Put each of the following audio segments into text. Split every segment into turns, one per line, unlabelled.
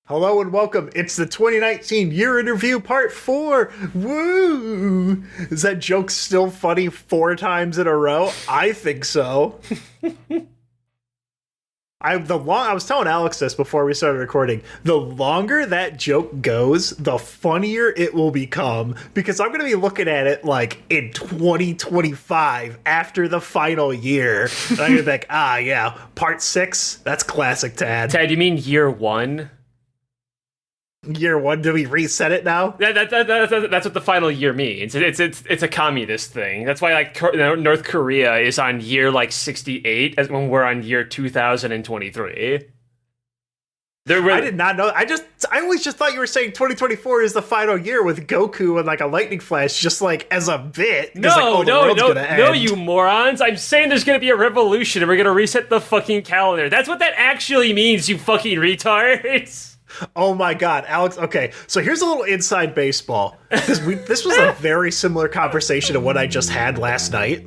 Hello and welcome. It's the 2019 year in review part 4. Woo! Is that joke still funny 4 times in a row? I think so. I was telling Alex this before we started recording. The longer that joke goes, the funnier it will become, because I'm going to be looking at it like in 2025 after the final year. And I'm going to be like, yeah, part 6, that's classic Tad.
Tad, you mean year 1?
Year 1, do we reset it now?
That's what the final year means. It's a communist thing. That's why North Korea is on year 68 as when we're on year 2023.
I did not know. I always just thought you were saying 2024 is the final year with Goku and a lightning flash, just as a bit.
No, you morons! I'm saying there's gonna be a revolution and we're gonna reset the fucking calendar. That's what that actually means, you fucking retards.
Oh my god, Alex. Okay, so here's a little inside baseball. This was a very similar conversation to what I just had last night.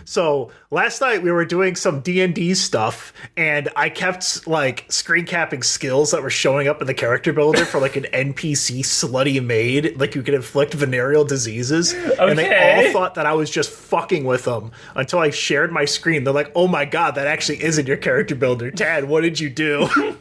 So last night we were doing some D&D stuff, and I kept screen capping skills that were showing up in the character builder for an NPC slutty maid, you could inflict venereal diseases. Okay. And they all thought that I was just fucking with them until I shared my screen. They're like, "Oh my god, that actually isn't your character builder, Tad. What did you do?"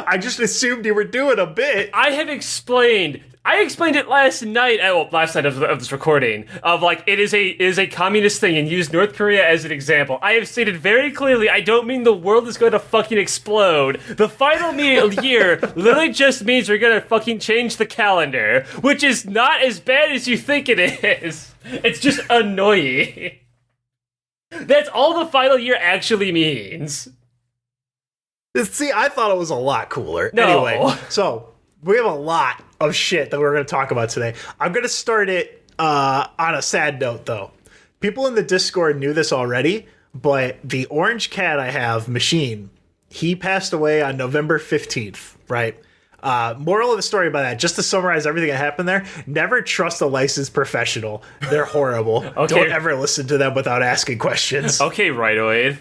I just assumed you were doing a bit.
I explained it last night. Last night of this recording of it is a communist thing, and used North Korea as an example. I have stated very clearly I don't mean the world is going to fucking explode. The final year literally just means we're going to fucking change the calendar, which is not as bad as you think it is. It's just annoying. That's all the final year actually means.
See, I thought it was a lot cooler.
No.
Anyway, so we have a lot of shit that we're going to talk about today. I'm going to start it on a sad note, though. People in the Discord knew this already, but the orange cat I have, Machine, he passed away on November 15th, right? Moral of the story about that, just to summarize everything that happened there, never trust a licensed professional. They're horrible. Okay. Don't ever listen to them without asking questions.
Okay, Rightoid.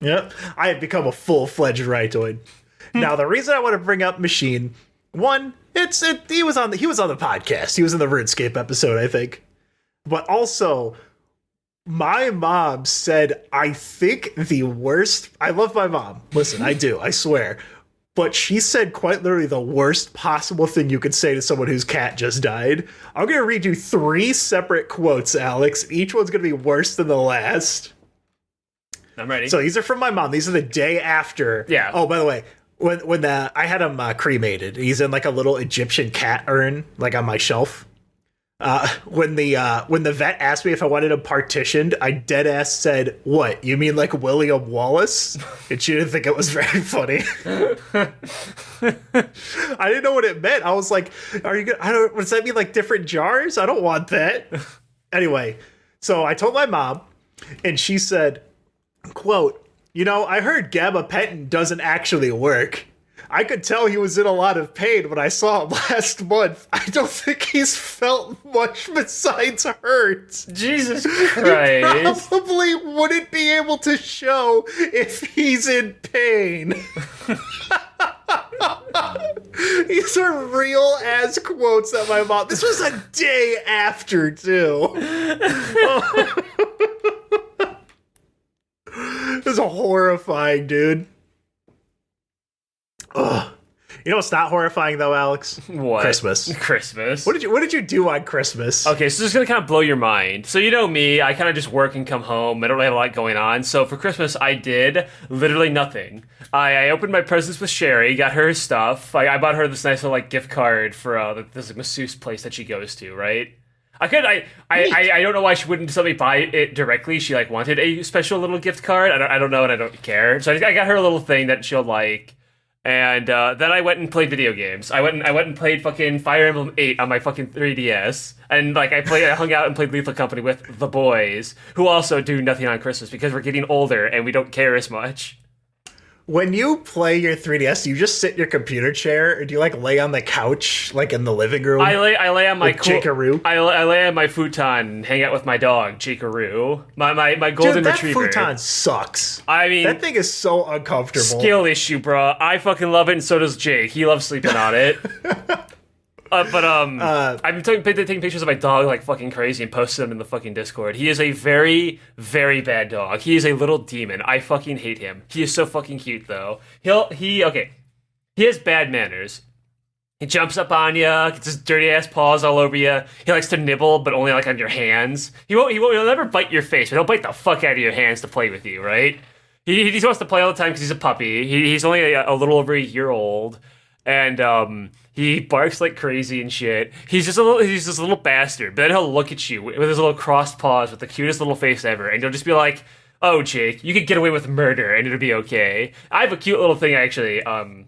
Yep, I have become a full-fledged rightoid. Now, the reason I want to bring up Machine, one, he was on the podcast. He was in the RuneScape episode, I think. But also, my mom said, I think the worst. I love my mom. Listen, I do. I swear. But she said quite literally the worst possible thing you could say to someone whose cat just died. I'm going to read you 3 separate quotes, Alex. Each one's going to be worse than the last.
I'm ready.
So these are from my mom. These are the day after.
Yeah.
Oh, by the way, when I had him cremated, he's in a little Egyptian cat urn, on my shelf. When the vet asked me if I wanted him partitioned, I dead ass said, "What? You mean like William Wallace?" And she didn't think it was very funny. I didn't know what it meant. I was like, "Are you? Does that mean different jars? I don't want that." Anyway, so I told my mom, and she said, quote, I heard gabapentin doesn't actually work. I could tell he was in a lot of pain when I saw him last month. I don't think he's felt much besides hurt.
Jesus Christ.
He probably wouldn't be able to show if he's in pain. These are real ass quotes that my mom. This was a day after, too. This is horrifying, dude. Ugh. You know what's not horrifying though, Alex?
What?
Christmas. What did you do on Christmas?
Okay, so this is gonna kind of blow your mind. So you know me, I kind of just work and come home. I don't really have a lot going on. So for Christmas, I did literally nothing. I opened my presents with Sherry, got her stuff. I bought her this nice little gift card for this masseuse place that she goes to, right? I don't know why she wouldn't just let me buy it directly. She wanted a special little gift card. I don't know, and I don't care. So I got her a little thing that she'll like. And then I went and played video games. I went and played fucking Fire Emblem 8 on my fucking 3DS. And I hung out and played Lethal Company with the boys, who also do nothing on Christmas because we're getting older and we don't care as much.
When you play your 3DS, do you just sit in your computer chair, or do you like lay on the couch, like in the living room?
I lay on my
Chikaroo.
I lay on my futon and hang out with my dog, Chikaroo. My golden
Dude,
retriever.
that futon sucks.
I mean,
that thing is so uncomfortable.
Skill issue, bro. I fucking love it, and so does Jake. He loves sleeping on it. I've been taking pictures of my dog like fucking crazy and posting them in the fucking Discord. He is a very, very bad dog. He is a little demon. I fucking hate him. He is so fucking cute though. He has bad manners. He jumps up on you, gets his dirty ass paws all over you. He likes to nibble, but only like on your hands. He'll never bite your face, but he'll bite the fuck out of your hands to play with you, right? He just wants to play all the time because he's a puppy. He's only a little over a year old. And he barks like crazy and shit. He's this little bastard. But then he'll look at you with his little crossed paws with the cutest little face ever, and you'll just be like, "Oh, Jake, you could get away with murder, and it'll be okay." I have a cute little thing actually. When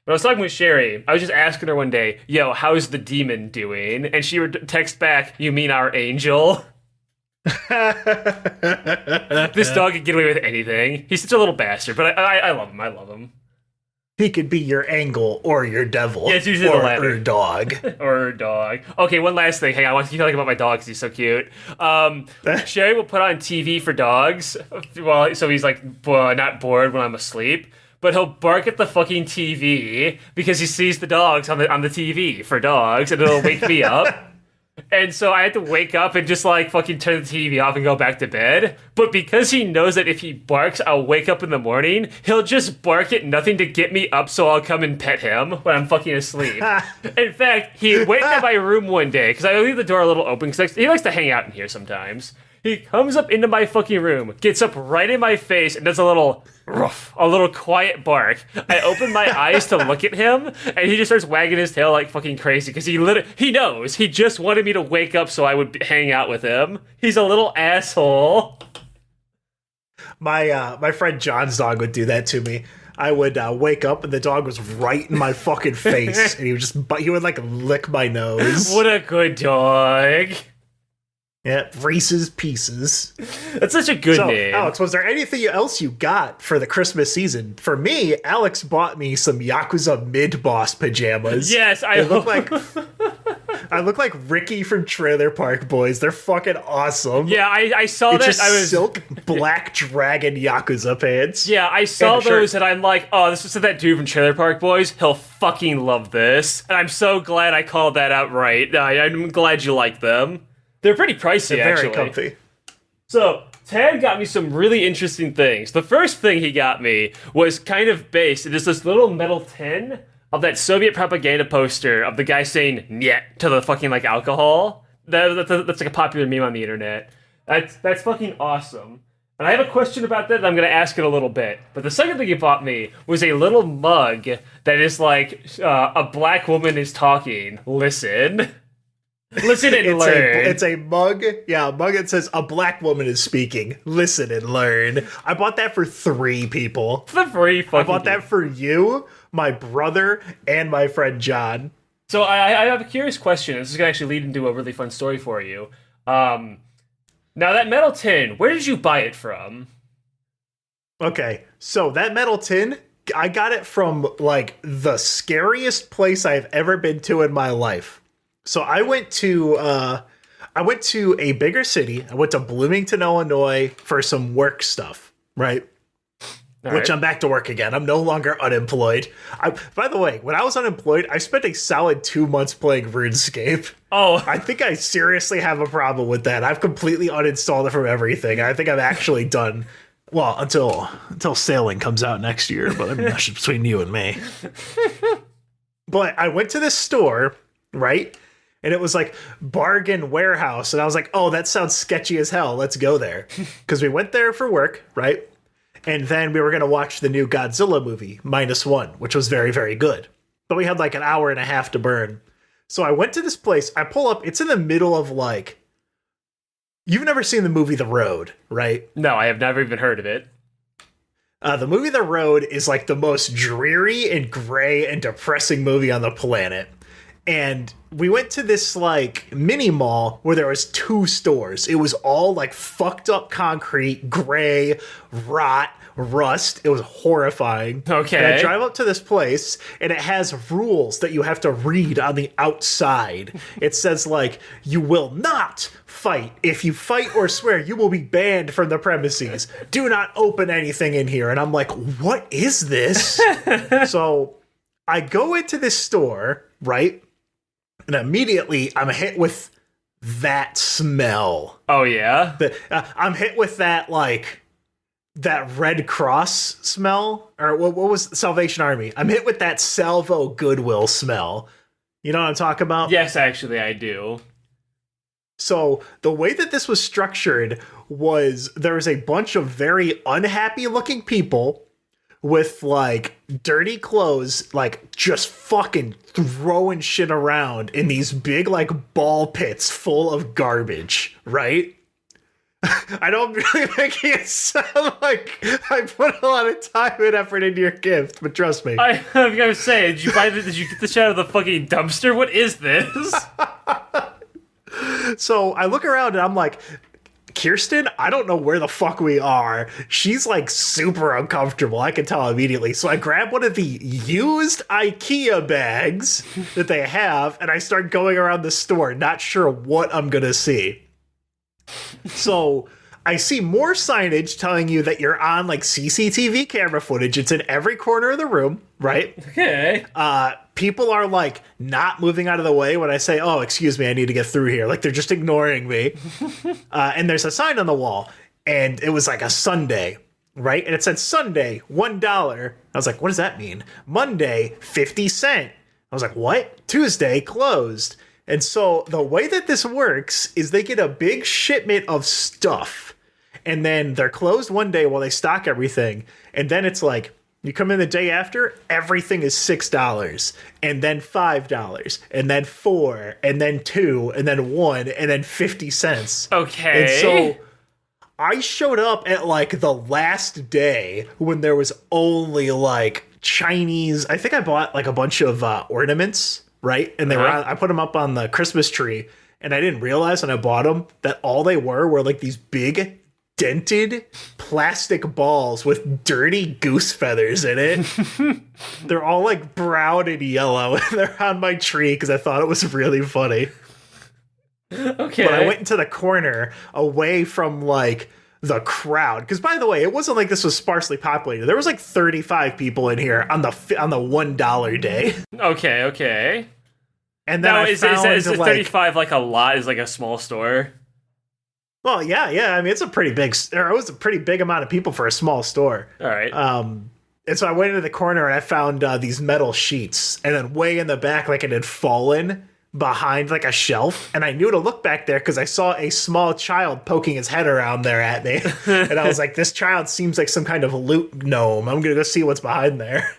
I was talking with Sherry, I was just asking her one day, "Yo, how's the demon doing?" And she would text back, "You mean our angel?" This dog could get away with anything. He's such a little bastard, but I love him. I love him.
He could be your angle or your devil.
Yeah, it's usually the latter.
Or dog.
Or dog. Okay, one last thing. Hang on, I want to keep talking about my dog because he's so cute. Sherry will put on TV for dogs, so he's like not bored when I'm asleep. But he'll bark at the fucking TV because he sees the dogs on the TV for dogs, and it'll wake me up. And so I had to wake up and just like fucking turn the TV off and go back to bed. But because he knows that if he barks, I'll wake up in the morning, he'll just bark at nothing to get me up so I'll come and pet him when I'm fucking asleep. In fact, he went into my room one day because I leave the door a little open because he likes to hang out in here sometimes. He comes up into my fucking room, gets up right in my face, and does a little quiet bark. I open my eyes to look at him, and he just starts wagging his tail like fucking crazy because he knows. He just wanted me to wake up so I would hang out with him. He's a little asshole.
My friend John's dog would do that to me. I would wake up and the dog was right in my fucking face, and he would like lick my nose.
What a good dog.
Yeah, Reese's Pieces.
That's such a good name.
Alex, was there anything else you got for the Christmas season? For me, Alex bought me some Yakuza mid-boss pajamas.
Yes, I
look like Ricky from Trailer Park Boys. They're fucking awesome.
Yeah, I saw
it's
that.
Just silk black dragon Yakuza pants.
Yeah, I saw those and I'm like, oh, this is that dude from Trailer Park Boys. He'll fucking love this. And I'm so glad I called that out right. I'm glad you like them. They're pretty pricey,
They're
actually.
very comfy.
So, Tad got me some really interesting things. The first thing he got me was kind of based. It is this little metal tin of that Soviet propaganda poster of the guy saying "niet" to the fucking like alcohol. That's like a popular meme on the internet. That's fucking awesome. And I have a question about that I'm going to ask in a little bit. But the second thing he bought me was a little mug that is like a black woman is talking. Listen. Listen and learn.
It's a mug. Yeah, a mug that says a black woman is speaking. Listen and learn. I bought that for 3 people.
For 3 fucking
I bought that for you, my brother, and my friend John.
So I have a curious question. This is going to actually lead into a really fun story for you. Now that metal tin, where did you buy it from? Okay,
so that metal tin, I got it from like the scariest place I've ever been to in my life. So I went to a bigger city. I went to Bloomington, Illinois for some work stuff, right? Which I'm back to work again. I'm no longer unemployed. By the way, when I was unemployed, I spent a solid 2 months playing RuneScape.
Oh.
I think I seriously have a problem with that. I've completely uninstalled it from everything. I think I'm actually done. Well, until Sailing comes out next year, but I mean, that's between you and me. But I went to this store, right? And it was like Bargain Warehouse. And I was like, oh, that sounds sketchy as hell. Let's go there. Because we went there for work, right? And then we were going to watch the new Godzilla movie, -1, which was very, very good. But we had like an hour and a half to burn. So I went to this place. I pull up. It's in the middle of like... You've never seen the movie The Road, right?
No, I have never even heard of it.
The movie The Road is like the most dreary and gray and depressing movie on the planet. And we went to this like mini mall where there was 2 stores. It was all like fucked up concrete, gray, rot, rust. It was horrifying.
Okay.
And I drive up to this place, and it has rules that you have to read on the outside. It says, like, you will not fight. If you fight or swear, you will be banned from the premises. Do not open anything in here. And I'm like, what is this? So I go into this store, right? And immediately I'm hit with that smell.
Oh, yeah?
I'm hit with that, like, that Red Cross smell. Or what was Salvation Army? I'm hit with that Salvo Goodwill smell. You know what I'm talking about?
Yes, actually, I do.
So the way that this was structured was there was a bunch of very unhappy looking people with like dirty clothes, like just fucking throwing shit around in these big like ball pits full of garbage, right? I don't really make it sound like I put a lot of time and effort into your gift, but trust me.
I'm gonna say, did you get this shit out of the fucking dumpster? What is this?
So I look around and I'm like, Kirsten, I don't know where the fuck we are. She's like super uncomfortable. I can tell immediately. So I grab one of the used IKEA bags that they have and I start going around the store, not sure what I'm going to see. So I see more signage telling you that you're on like CCTV camera footage. It's in every corner of the room, right?
Okay.
People are like not moving out of the way when I say, oh, excuse me, I need to get through here. Like they're just ignoring me. And there's a sign on the wall and it was like a Sunday, right? And it said Sunday, $1. I was like, what does that mean? Monday, 50 cents. I was like, what? Tuesday, closed. And so the way that this works is they get a big shipment of stuff and then they're closed one day while they stock everything. And then it's like, you come in the day after, everything is $6 and then $5 and then $4 and then $2 and then $1 and then 50 cents.
Okay.
And so I showed up at like the last day when there was only like Chinese. I think I bought like a bunch of ornaments, right? And they were I put them up on the Christmas tree and I didn't realize when I bought them that all they were like these big dented plastic balls with dirty goose feathers in it. They're all like brown and yellow and they're on my tree because I thought it was really funny.
Okay.
But I went into the corner away from like the crowd because, by the way, it wasn't like this was sparsely populated. There was like 35 people in here on the $1 day.
Okay.
And then
is 35 like a lot? Is like a small store?
Well, yeah. I mean, it was a pretty big amount of people for a small store.
All right.
And so I went into the corner and I found these metal sheets, and then way in the back, like it had fallen behind like a shelf, and I knew to look back there because I saw a small child poking his head around there at me, and I was like, this child seems like some kind of loot gnome. I'm gonna go see what's behind there.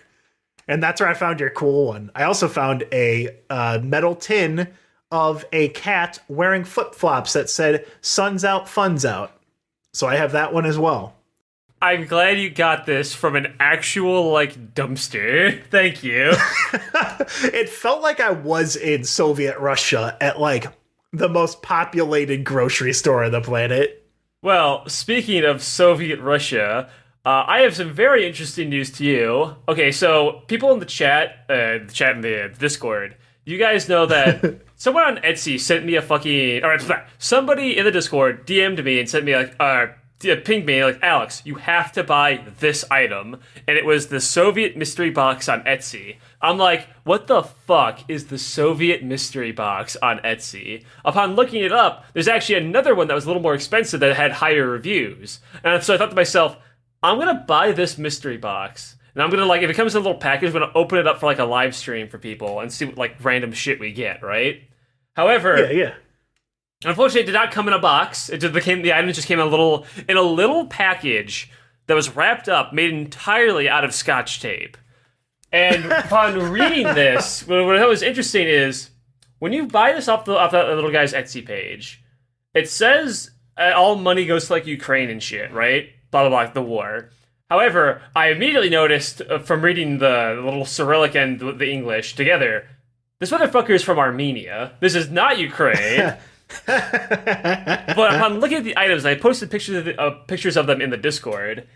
And that's where I found your cool one. I also found a metal tin of a cat wearing flip-flops that said "Sun's out, fun's out." So I have that one as well.
I'm glad you got this from an actual, like, dumpster. Thank you.
It felt like I was in Soviet Russia at, like, the most populated grocery store on the planet.
Well, speaking of Soviet Russia, I have some very interesting news to you. Okay, so people in the chat in the Discord, you guys know that someone on Etsy sent me a fucking... Or somebody in the Discord DM'd me and sent me, like... pinged me like, Alex, you have to buy this item. And it was the Soviet mystery box on Etsy. I'm like, what the fuck is the Soviet mystery box on Etsy? Upon looking it up, there's actually another one that was a little more expensive that had higher reviews. And so I thought to myself, I'm going to buy this mystery box. And I'm going to, like, if it comes in a little package, I'm going to open it up for, like, a live stream for people and see what, like, random shit we get, right? However...
Yeah.
Unfortunately, it did not come in a box. The item just came in a little package that was wrapped up, made entirely out of Scotch tape. And upon reading this, what was interesting is when you buy this off that little guy's Etsy page, it says all money goes to like Ukraine and shit, right? Blah blah blah, the war. However, I immediately noticed from reading the little Cyrillic and the English together, this motherfucker is from Armenia. This is not Ukraine. But upon looking at the items, I posted pictures of them in the Discord.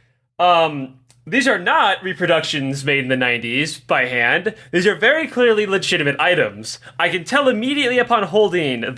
These are not reproductions made in the 90s by hand. These are very clearly legitimate items. I can tell immediately upon holding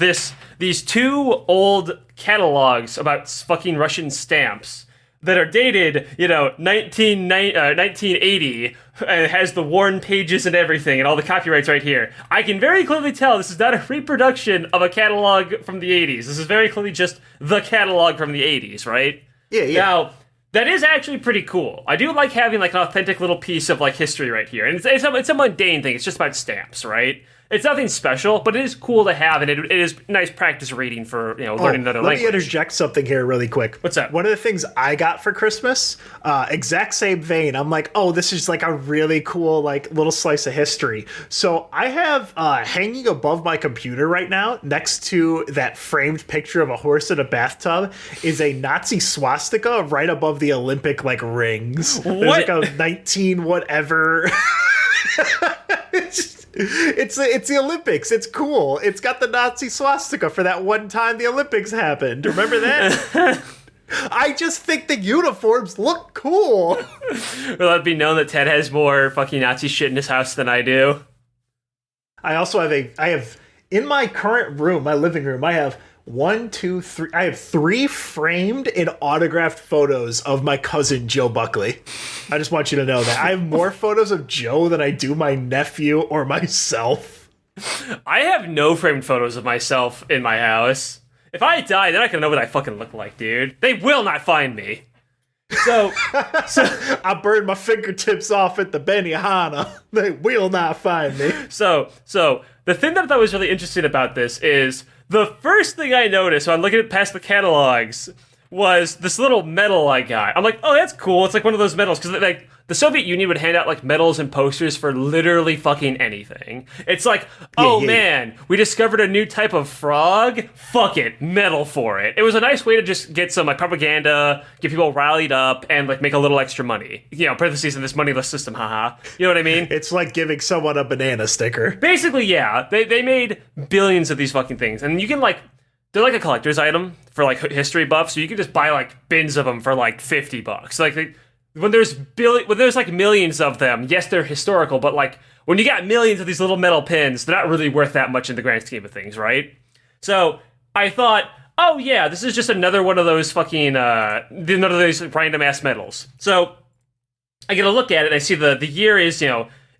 these two old catalogs about fucking Russian stamps that are dated, 1980, and it has the worn pages and everything, and all the copyrights right here. I can very clearly tell this is not a reproduction of a catalog from the 80s. This is very clearly just the catalog from the 80s, right?
Yeah.
Now, that is actually pretty cool. I do like having like an authentic little piece of like history right here, and it's a mundane thing. It's just about stamps, right? It's nothing special, but it is cool to have, and it is nice practice reading for learning another language.
Let me interject something here really quick.
What's that?
One of the things I got for Christmas, exact same vein. I'm like, oh, this is like a really cool like little slice of history. So I have hanging above my computer right now, next to that framed picture of a horse in a bathtub, is a Nazi swastika right above the Olympic like rings. There's like a 19 whatever. It's the Olympics. It's cool. It's got the Nazi swastika for that one time the Olympics happened. Remember that? I just think the uniforms look cool.
Let it be known that Ted has more fucking Nazi shit in his house than I do.
I also have in my current room, my living room, I have 1, 2, 3. I have 3 framed and autographed photos of my cousin Joe Buckley. I just want you to know that I have more photos of Joe than I do my nephew or myself.
I have no framed photos of myself in my house. If I die, they're not gonna know what I fucking look like, dude. They will not find me. So
I burned my fingertips off at the Benihana. They will not find me.
So the thing that I thought was really interesting about this is the first thing I noticed when I'm looking past the catalogs was this little medal I got. I'm like, oh, that's cool. It's like one of those medals, because like the Soviet Union would hand out like medals and posters for literally fucking anything. It's like, man, we discovered a new type of frog. Fuck it, medal for it. It was a nice way to just get some like propaganda, get people rallied up, and like make a little extra money. Parentheses in this moneyless system, haha. You know what I mean?
It's like giving someone a banana sticker.
Basically, yeah. They made billions of these fucking things, and you can like. They're like a collector's item for like history buffs, so you can just buy like bins of them for like $50. Like when there's like millions of them, yes, they're historical, but like when you got millions of these little metal pins, they're not really worth that much in the grand scheme of things, right? So I thought, oh yeah, this is just another one of those fucking none of those random ass medals. So I get a look at it, and I see the year is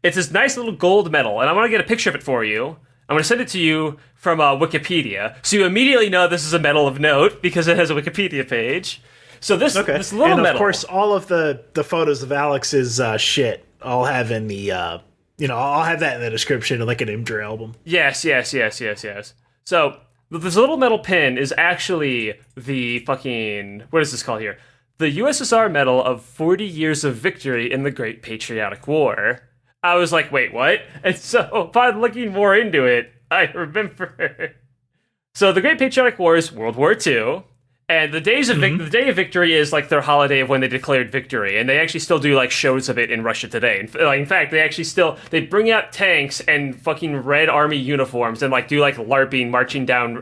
it's this nice little gold medal, and I want to get a picture of it for you. I'm going to send it to you from Wikipedia, so you immediately know this is a medal of note because it has a Wikipedia page. So this little medal.
And of course, all of the photos of Alex's shit, I'll have in the I'll have that in the description of like an Imdra album.
Yes. So this little metal pin is actually the fucking, what is this called here? The USSR Medal of 40 Years of Victory in the Great Patriotic War. I was like, wait, what? And so upon looking more into it, I remember. So the Great Patriotic War is World War II, and the day of victory is like their holiday of when they declared victory, and they actually still do like shows of it in Russia today. In fact, they bring out tanks and fucking red army uniforms and like do like LARPing, marching down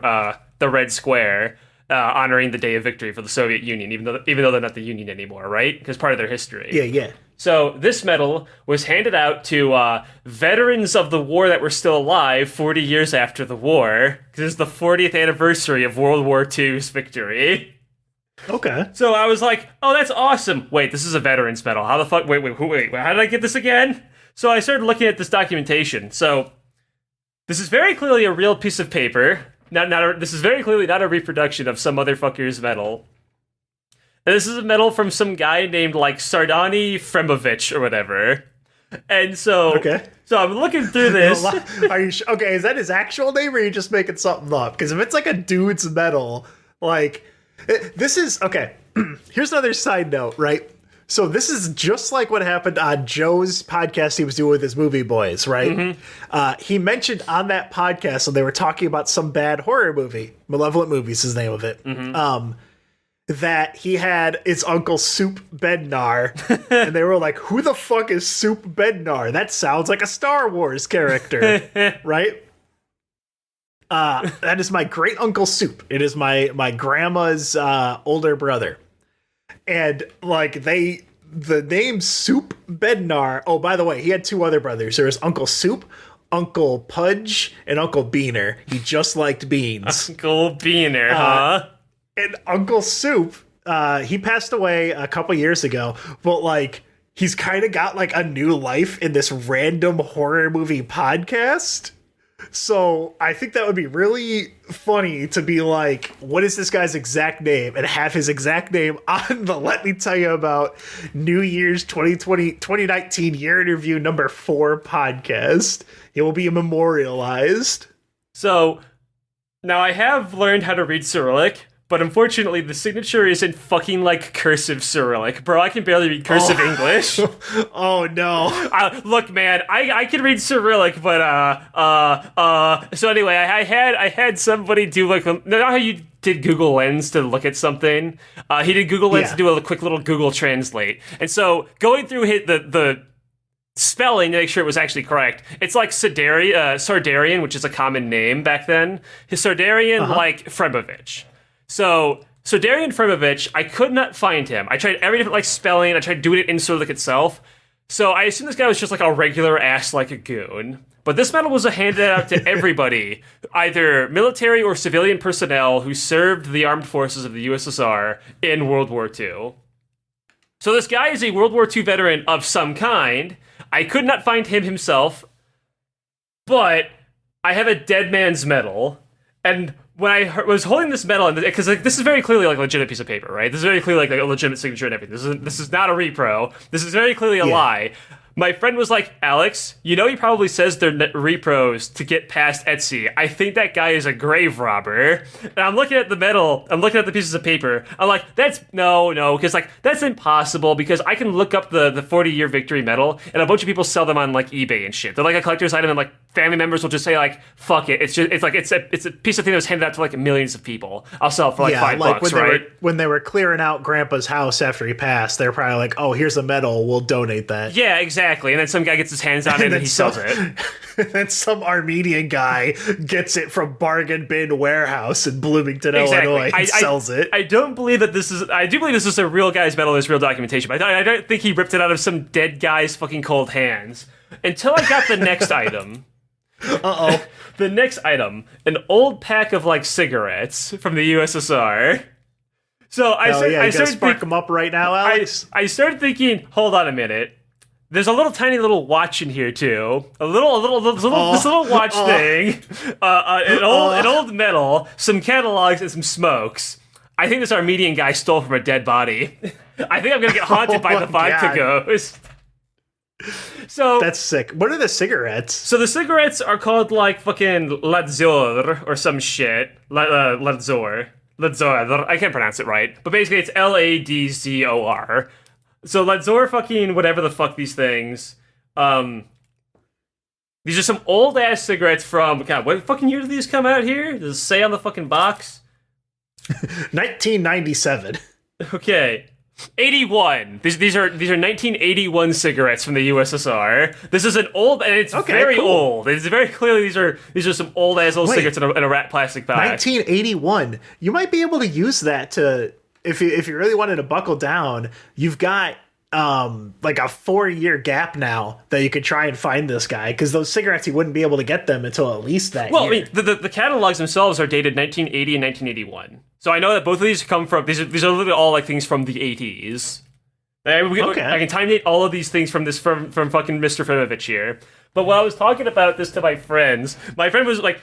the Red Square, honoring the day of victory for the Soviet Union, even though they're not the Union anymore, right? Because part of their history.
Yeah.
So this medal was handed out to veterans of the war that were still alive 40 years after the war, because it's the 40th anniversary of World War II's victory.
Okay.
So I was like, oh, that's awesome. Wait, this is a veterans medal. How the fuck? Wait, how did I get this again? So I started looking at this documentation. So this is very clearly a real piece of paper. This is very clearly not a reproduction of some motherfucker's medal. And this is a medal from some guy named, like, Sardani Fremovich or whatever. And so I'm looking through this.
Are you okay, is that his actual name, or are you just making something up? Because if it's, like, a dude's medal, like, this is... Okay, here's another side note, right? So this is just like what happened on Joe's podcast he was doing with his movie boys, right? Mm-hmm. He mentioned on that podcast, when they were talking about some bad horror movie, Malevolent Movies is the name of it, that he had his uncle Soup Bednar, and they were like, who the fuck is Soup Bednar? That sounds like a Star Wars character, right? That is my great uncle Soup. It is my grandma's older brother. And like they the name Soup Bednar. Oh, by the way, he had two other brothers. There was Uncle Soup, Uncle Pudge, and Uncle Beaner. He just liked beans.
Uncle Beaner, huh?
And Uncle Soup, he passed away a couple years ago, but like he's kind of got like a new life in this random horror movie podcast. So I think that would be really funny to be like, what is this guy's exact name? And have his exact name on the Let Me Tell You About New Year's 2019 Year Interview number 4 podcast. It will be memorialized.
So now I have learned how to read Cyrillic, but unfortunately the signature isn't fucking like cursive Cyrillic. Bro, I can barely read cursive English.
Oh no.
Look, man, I can read Cyrillic, but so anyway, I had somebody do like, you know how you did Google Lens to look at something? He did Google Lens to do a quick little Google Translate. And so going through the spelling to make sure it was actually correct. It's like Sardarian, which is a common name back then. His Sardarian like Fremovich. So Darian Fremovich, I could not find him. I tried every different like spelling. I tried doing it in Cyrillic itself. So I assume this guy was just like a regular ass like a goon. But this medal was handed out to everybody, either military or civilian personnel who served the armed forces of the USSR in World War II. So this guy is a World War II veteran of some kind. I could not find him himself, but I have a dead man's medal, and when I was holding this medal, because like, this is very clearly like a legitimate piece of paper, right? This is very clearly like a legitimate signature and everything. This is not a repro. This is very clearly a lie. My friend was like, Alex, you know he probably says they're repros to get past Etsy. I think that guy is a grave robber. And I'm looking at the medal, I'm looking at the pieces of paper. I'm like, no, because like that's impossible because I can look up the 40-year victory medal and a bunch of people sell them on like eBay and shit. They're like a collector's item and like family members will just say like, fuck it. It's a piece of thing that was handed out to like millions of people. I'll sell it for like $5, right?
When they were clearing out Grandpa's house after he passed, they're probably like, oh, here's a medal, we'll donate that.
Yeah, exactly. And then some guy gets his hands on it and he sells it.
And then some Armenian guy gets it from Bargain Bin Warehouse in Bloomington, Illinois, and sells it.
I don't believe that this is... I do believe this is a real guy's medal. There's real documentation. But I don't think he ripped it out of some dead guy's fucking cold hands. Until I got the next item.
Uh-oh.
The next item. An old pack of, like, cigarettes from the USSR. So I started
spark them up right now, Alex.
I started thinking, hold on a minute. There's a little tiny little watch in here too. This little watch thing, an old medal, some catalogs, and some smokes. I think this Armenian guy stole from a dead body. I think I'm gonna get haunted by the vodka ghost. So
that's sick. What are the cigarettes?
So the cigarettes are called like fucking Ladzor or some shit. Ladzor. I can't pronounce it right, but basically it's Ladzor. So Ladzor fucking whatever the fuck these things. These are some old ass cigarettes from God. What fucking year did these come out here? Does it say on the fucking box?
1997.
Okay. 81. These are 1981 cigarettes from the USSR. This is an old, and it's very old. It's very clearly these are some old ass old cigarettes in a rat plastic bag.
1981. You might be able to use that to if you really wanted to buckle down. You've got like a 4-year gap now that you could try and find this guy, because those cigarettes you wouldn't be able to get them until at least that year.
Well, I mean, the catalogs themselves are dated 1980 and 1981. So I know that both of these come from these are literally all like things from the 80s. I can time date all of these things from fucking Mr. Fremovich here. But when I was talking about this to my friend was like,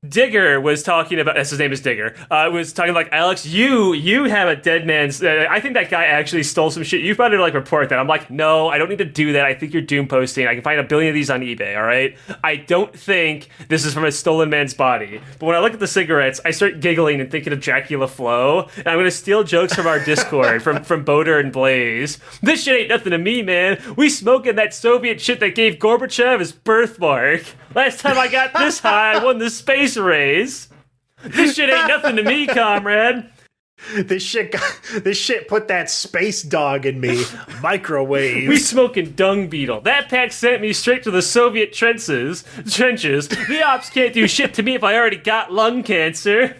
Digger was talking about, his name is Digger, was talking like, Alex, you have a dead man's, I think that guy actually stole some shit. You better like report that. I'm like, no, I don't need to do that. I think you're doom posting. I can find 1 billion of these on eBay, all right? I don't think this is from a stolen man's body. But when I look at the cigarettes, I start giggling and thinking of Dracula Flow, and I'm going to steal jokes from our Discord, from Boder and Blaze. This shit ain't nothing to me, man. We smoking that Soviet shit that gave Gorbachev his birthmark. Last time I got this high, I won the space race. This shit ain't nothing to me, comrade.
This shit put that space dog in me. Microwave.
We smoking dung beetle. That pack sent me straight to the Soviet trenches. The ops can't do shit to me if I already got lung cancer.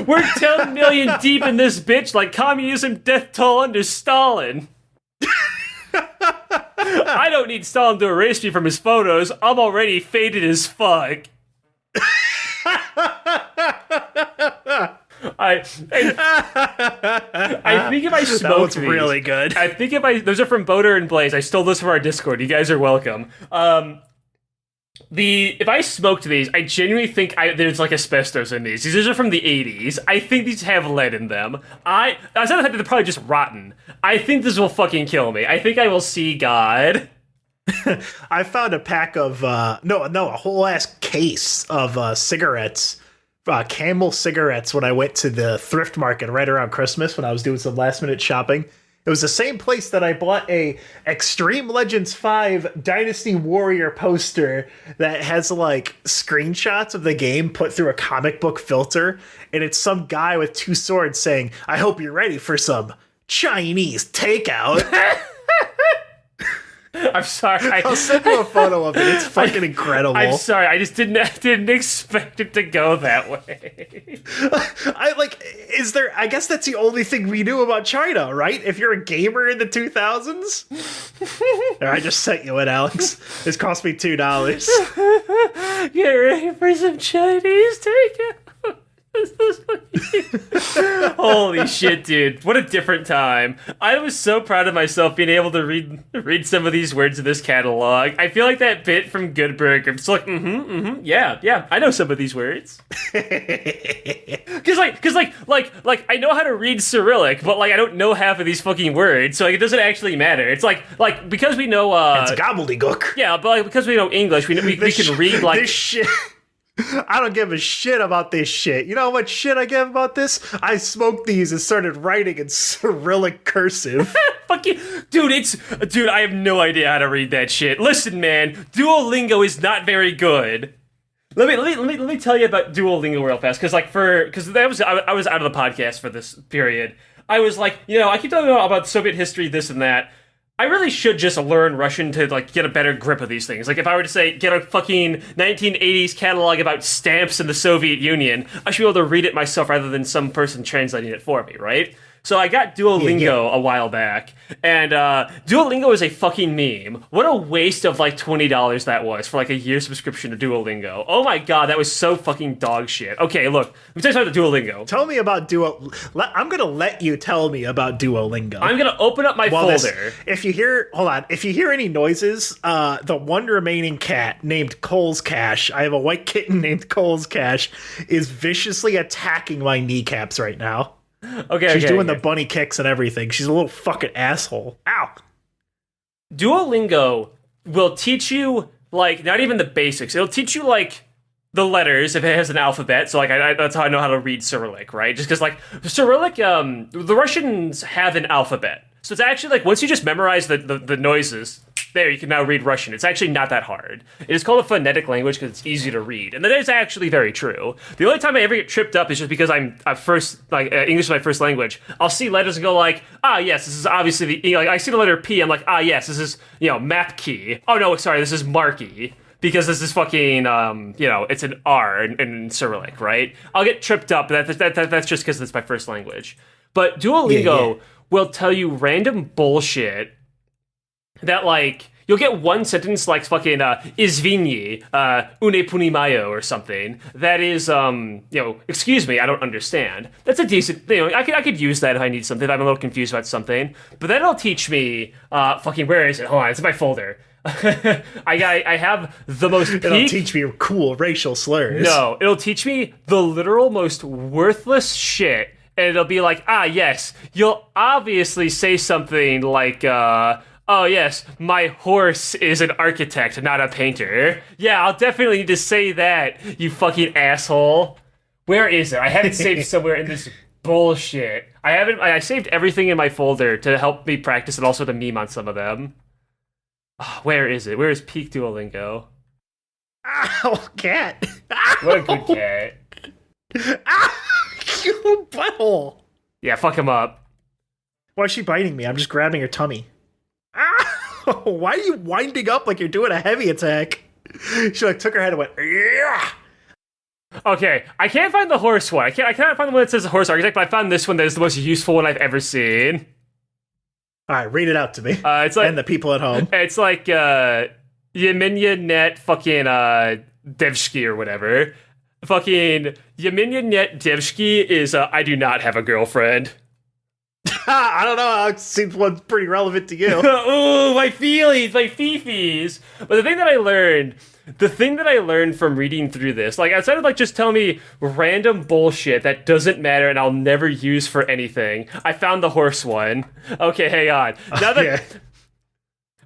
We're 10 million deep in this bitch like communism death toll under Stalin. I don't need Stalin to erase me from his photos. I'm already faded as fuck. I think if I smoked
that was
these,
really good.
I think those are from Boater and Blaze. I stole this from our Discord. You guys are welcome. If I smoked these, I genuinely think there's like asbestos in these. These are from the 80s. I think these have lead in them. Aside from the fact that they're probably just rotten, I think this will fucking kill me. I think I will see God.
I found a pack of a whole ass case of cigarettes. Camel cigarettes when I went to the thrift market right around Christmas when I was doing some last minute shopping. It was the same place that I bought a Extreme Legends 5 Dynasty Warrior poster that has like screenshots of the game put through a comic book filter, and it's some guy with two swords saying, "I hope you're ready for some Chinese takeout."
I'm sorry.
I'll send you a photo of it. It's fucking incredible.
I'm sorry. I just didn't expect it to go that way.
I guess that's the only thing we knew about China, right? If you're a gamer in the 2000s. I just sent you it, Alex. This cost me $2.
Get ready for some Chinese takeout. Holy shit, dude. What a different time. I was so proud of myself being able to read some of these words in this catalog. I feel like that bit from Good Burger. It's like, yeah, I know some of these words. Cause I know how to read Cyrillic, but like I don't know half of these fucking words, so like it doesn't actually matter. It's like because we know
it's gobbledygook.
Yeah, but like because we know English, we can read like
this shit. I don't give a shit about this shit. You know how much shit I give about this? I smoked these and started writing in Cyrillic cursive.
Fuck you. Dude, I have no idea how to read that shit. Listen, man, Duolingo is not very good. Let me tell you about Duolingo real fast, because I was out of the podcast for this period. I was like, I keep talking about Soviet history, this and that. I really should just learn Russian to like get a better grip of these things. Like if I were to say get a fucking 1980s catalog about stamps in the Soviet Union, I should be able to read it myself rather than some person translating it for me, right? So I got Duolingo a while back, and Duolingo is a fucking meme. What a waste of like $20 that was for like a year subscription to Duolingo. Oh my god, that was so fucking dog shit. Okay, look, let me tell you about Duolingo.
Tell me about I'm gonna let you tell me about Duolingo.
I'm gonna open up my folder.
If you hear any noises, the one remaining cat named Kohl's Cash, I have a white kitten named Kohl's Cash, is viciously attacking my kneecaps right now. She's doing the bunny kicks and everything. She's a little fucking asshole. Ow.
Duolingo will teach you, like, not even the basics. It'll teach you, like, the letters if it has an alphabet. So, like, that's how I know how to read Cyrillic, right? Just because, like, Cyrillic, the Russians have an alphabet. So it's actually, like, once you just memorize the noises, there, you can now read Russian. It's actually not that hard. It is called a phonetic language because it's easy to read. And that is actually very true. The only time I ever get tripped up is just because I'm English is my first language. I'll see letters and go like, yes, this is obviously I see the letter P, I'm like, yes, this is, map key. Oh no, sorry, this is marky. Because this is fucking, it's an R in Cyrillic, right? I'll get tripped up, but that's just because it's my first language. But Duolingo will tell you random bullshit that, like, you'll get one sentence like fucking izvini, une punimayo or something. That is, excuse me, I don't understand. That's a decent, I could use that if I need something, if I'm a little confused about something. But then it'll teach me, where is it? Hold on, it's in my folder. I have the most
It'll teach me cool racial slurs.
No, it'll teach me the literal most worthless shit. And it'll be like, yes, you'll obviously say something like, oh yes, my horse is an architect, not a painter. Yeah, I'll definitely need to say that, you fucking asshole. Where is it? I have it saved somewhere in this bullshit. I saved everything in my folder to help me practice and also to meme on some of them. Where is it? Where is peak Duolingo?
Ow, cat.
What a good cat.
Ow, you butthole.
Yeah, fuck him up.
Why is she biting me? I'm just grabbing her tummy. Ow! Why are you winding up like you're doing a heavy attack? She like took her head and went, yeah.
Okay, I can't find the horse one. I cannot find the one that says horse architect, but I found this one that is the most useful one I've ever seen.
All right, read it out to me.
It's like,
and the people at home.
It's like Yeminya Net fucking Devsky or whatever. Fucking Yeminya Net Devsky is I do not have a girlfriend.
I don't know. It seems one's pretty relevant to you.
Ooh, my feelies, my fifis. But the thing that I learned from reading through this, like outside of like just tell me random bullshit that doesn't matter and I'll never use for anything, I found the horse one. Okay, hang on. Now that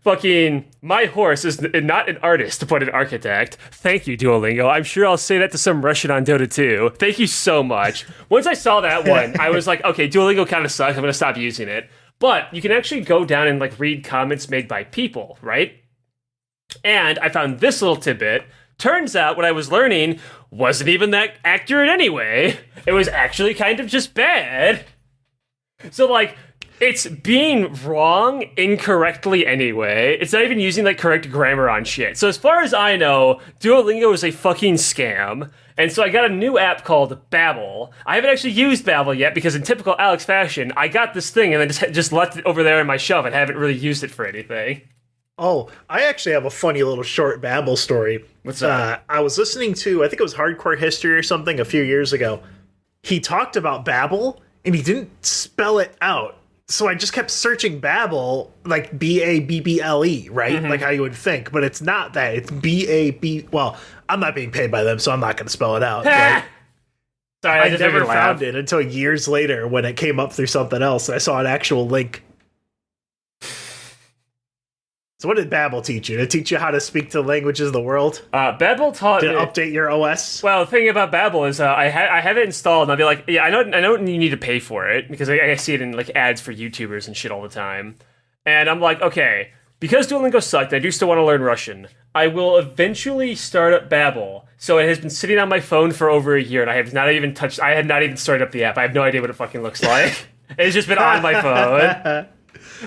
fucking my horse is not an artist but an architect. Thank you, Duolingo. I'm sure I'll say that to some Russian on Dota 2. Thank you so much. Once I saw that one, I was like, okay, Duolingo kind of sucks. I'm gonna stop using it. But you can actually go down and like read comments made by people, right? And I found this little tidbit. Turns out what I was learning wasn't even that accurate anyway. It was actually kind of just bad. So like, it's being wrong incorrectly anyway. It's not even using like correct grammar on shit. So as far as I know, Duolingo is a fucking scam. And so I got a new app called Babbel. I haven't actually used Babbel yet because in typical Alex fashion, I got this thing and then just left it over there in my shelf and haven't really used it for anything.
Oh, I actually have a funny little short Babbel story.
What's that?
I was listening to, I think it was Hardcore History or something a few years ago. He talked about Babbel and he didn't spell it out. So I just kept searching Babbel, like B-A-B-B-L-E, right? Mm-hmm. Like how you would think, but it's not that. It's B-A-B. Well, I'm not being paid by them, so I'm not going to spell it out. Right?
Sorry,
I never found it until years later when it came up through something else. I saw an actual link. So what did Babbel teach you? Did it teach you how to speak to languages of the world?
Babbel taught
Did it update your OS?
Well, the thing about Babbel is I have it installed, and I'll be like, yeah, I know you need to pay for it, because I see it in like ads for YouTubers and shit all the time. And I'm like, okay, because Duolingo sucked, I do still want to learn Russian. I will eventually start up Babbel. So it has been sitting on my phone for over a year, and I had not even started up the app. I have no idea what it fucking looks like. It's just been on my phone.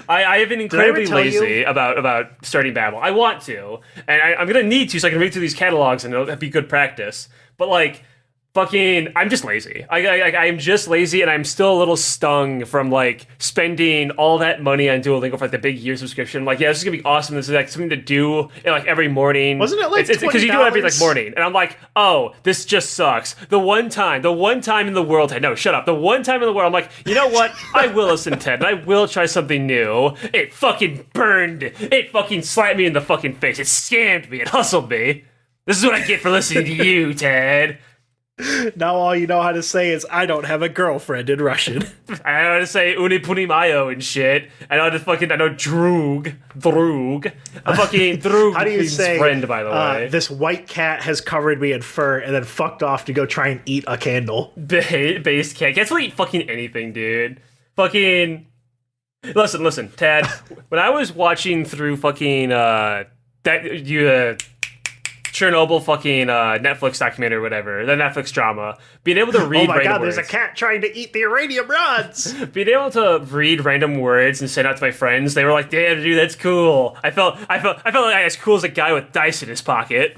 I have been incredibly lazy about starting Babbel. I want to, and I'm gonna need to, so I can read through these catalogs and it'll be good practice. But like, fucking, I'm just lazy. I'm just lazy, and I'm still a little stung from like spending all that money on Duolingo for like the big year subscription. I'm like, yeah, this is gonna be awesome. This is like something to do like every morning.
Wasn't it like
because you do it every like morning? And I'm like, oh, this just sucks. The one time in the world. No, shut up. The one time in the world, I'm like, you know what? I will listen, Ted. And I will try something new. It fucking burned. It fucking slapped me in the fucking face. It scammed me. It hustled me. This is what I get for listening to you, Ted.
Now all you know how to say is, I don't have a girlfriend in Russian.
I know how to say uni puni mayo and shit. I know drug. A fucking drug.
How do you say,
friend, by the way?
This white cat has covered me in fur and then fucked off to go try and eat a candle.
Based cat. Cats will eat fucking anything, dude. Fucking... Listen, Tad. When I was watching through fucking, Chernobyl fucking Netflix documentary or whatever, the Netflix drama, being able to read
oh my god,
words.
there's a cat trying to eat the uranium rods!
Being able to read random words and send out to my friends, they were like, damn, dude, that's cool. I felt like as cool as a guy with dice in his pocket.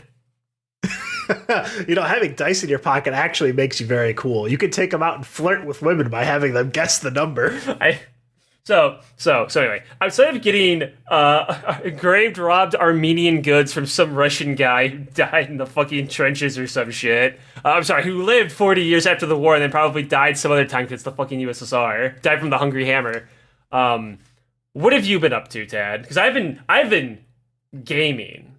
You know, having dice in your pocket actually makes you very cool. You can take them out and flirt with women by having them guess the number.
So anyway, outside of getting engraved, robbed Armenian goods from some Russian guy who died in the fucking trenches or some shit, who lived 40 years after the war and then probably died some other time because it's the fucking USSR, died from the Hungry Hammer. What have you been up to, Tad? Because I've been gaming.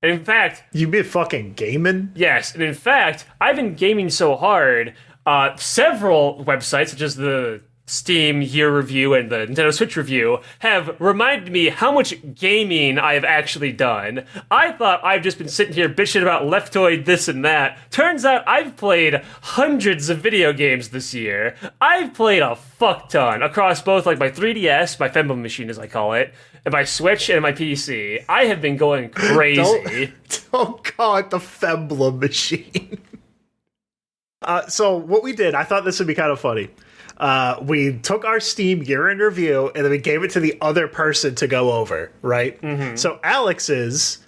And in fact...
You been fucking gaming?
Yes, and in fact, I've been gaming so hard, several websites, such as the Steam Year Review and the Nintendo Switch Review, have reminded me how much gaming I have actually done. I thought I've just been sitting here bitching about Leftoid this and that. Turns out I've played hundreds of video games this year. I've played a fuck ton across both like my 3DS, my Fembo machine as I call it, and my Switch and my PC. I have been going crazy.
Don't call it the Femblem machine. So what we did, I thought this would be kind of funny. We took our Steam year in review and then we gave it to the other person to go over, right? Mm-hmm. So Alex's,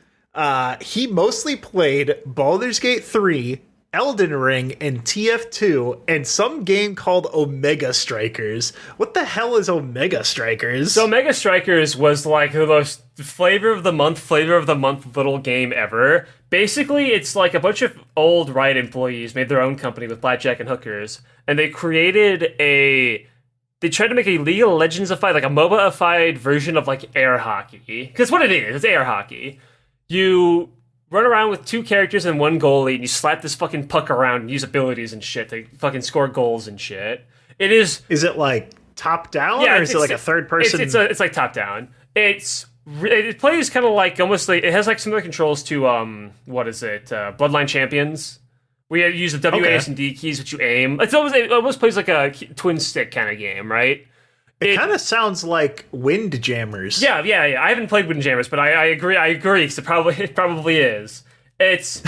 he mostly played Baldur's Gate 3 Elden Ring and TF2 and some game called Omega Strikers. What the hell is Omega Strikers?
So Omega Strikers was like the most flavor of the month little game ever. Basically, it's like a bunch of old Riot employees made their own company with blackjack and hookers, and they created they tried to make a League of Legends-ified, like a MOBA-ified version of like air hockey. Because what it is, it's air hockey. You run around with two characters and one goalie, and you slap this fucking puck around and use abilities and shit to fucking score goals and shit. It is...
Is it like top down, or is it like a third person?
It's like top down. It plays kind of like almost like... It has like similar controls to, Bloodline Champions. Where you use the W, A, S, and D keys, which you aim. It almost plays like a twin stick kind of game, right?
It kind of sounds like Windjammers.
Yeah. I haven't played Windjammers, but I agree. Because it probably is. It's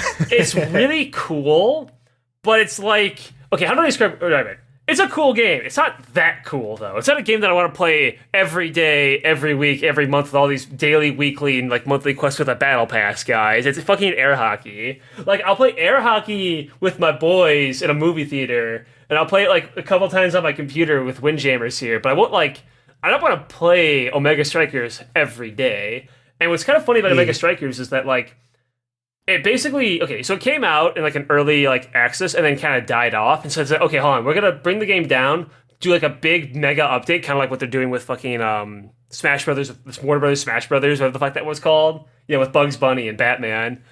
really cool, but it's like, okay, how do I describe it? It's a cool game. It's not that cool though. It's not a game that I want to play every day, every week, every month with all these daily, weekly, and like monthly quests with a battle pass, guys. It's fucking air hockey. Like I'll play air hockey with my boys in a movie theater. And I'll play it like a couple times on my computer with Windjammers here, but I don't want to play Omega Strikers every day. And what's kind of funny about Omega Strikers is that like, it basically, okay, so it came out in like an early like access and then kind of died off. And so it's like, okay, hold on, we're going to bring the game down, do like a big mega update, kind of like what they're doing with fucking Smash Brothers, Warner Brothers Smash Brothers, whatever the fuck that was called. Yeah, with Bugs Bunny and Batman.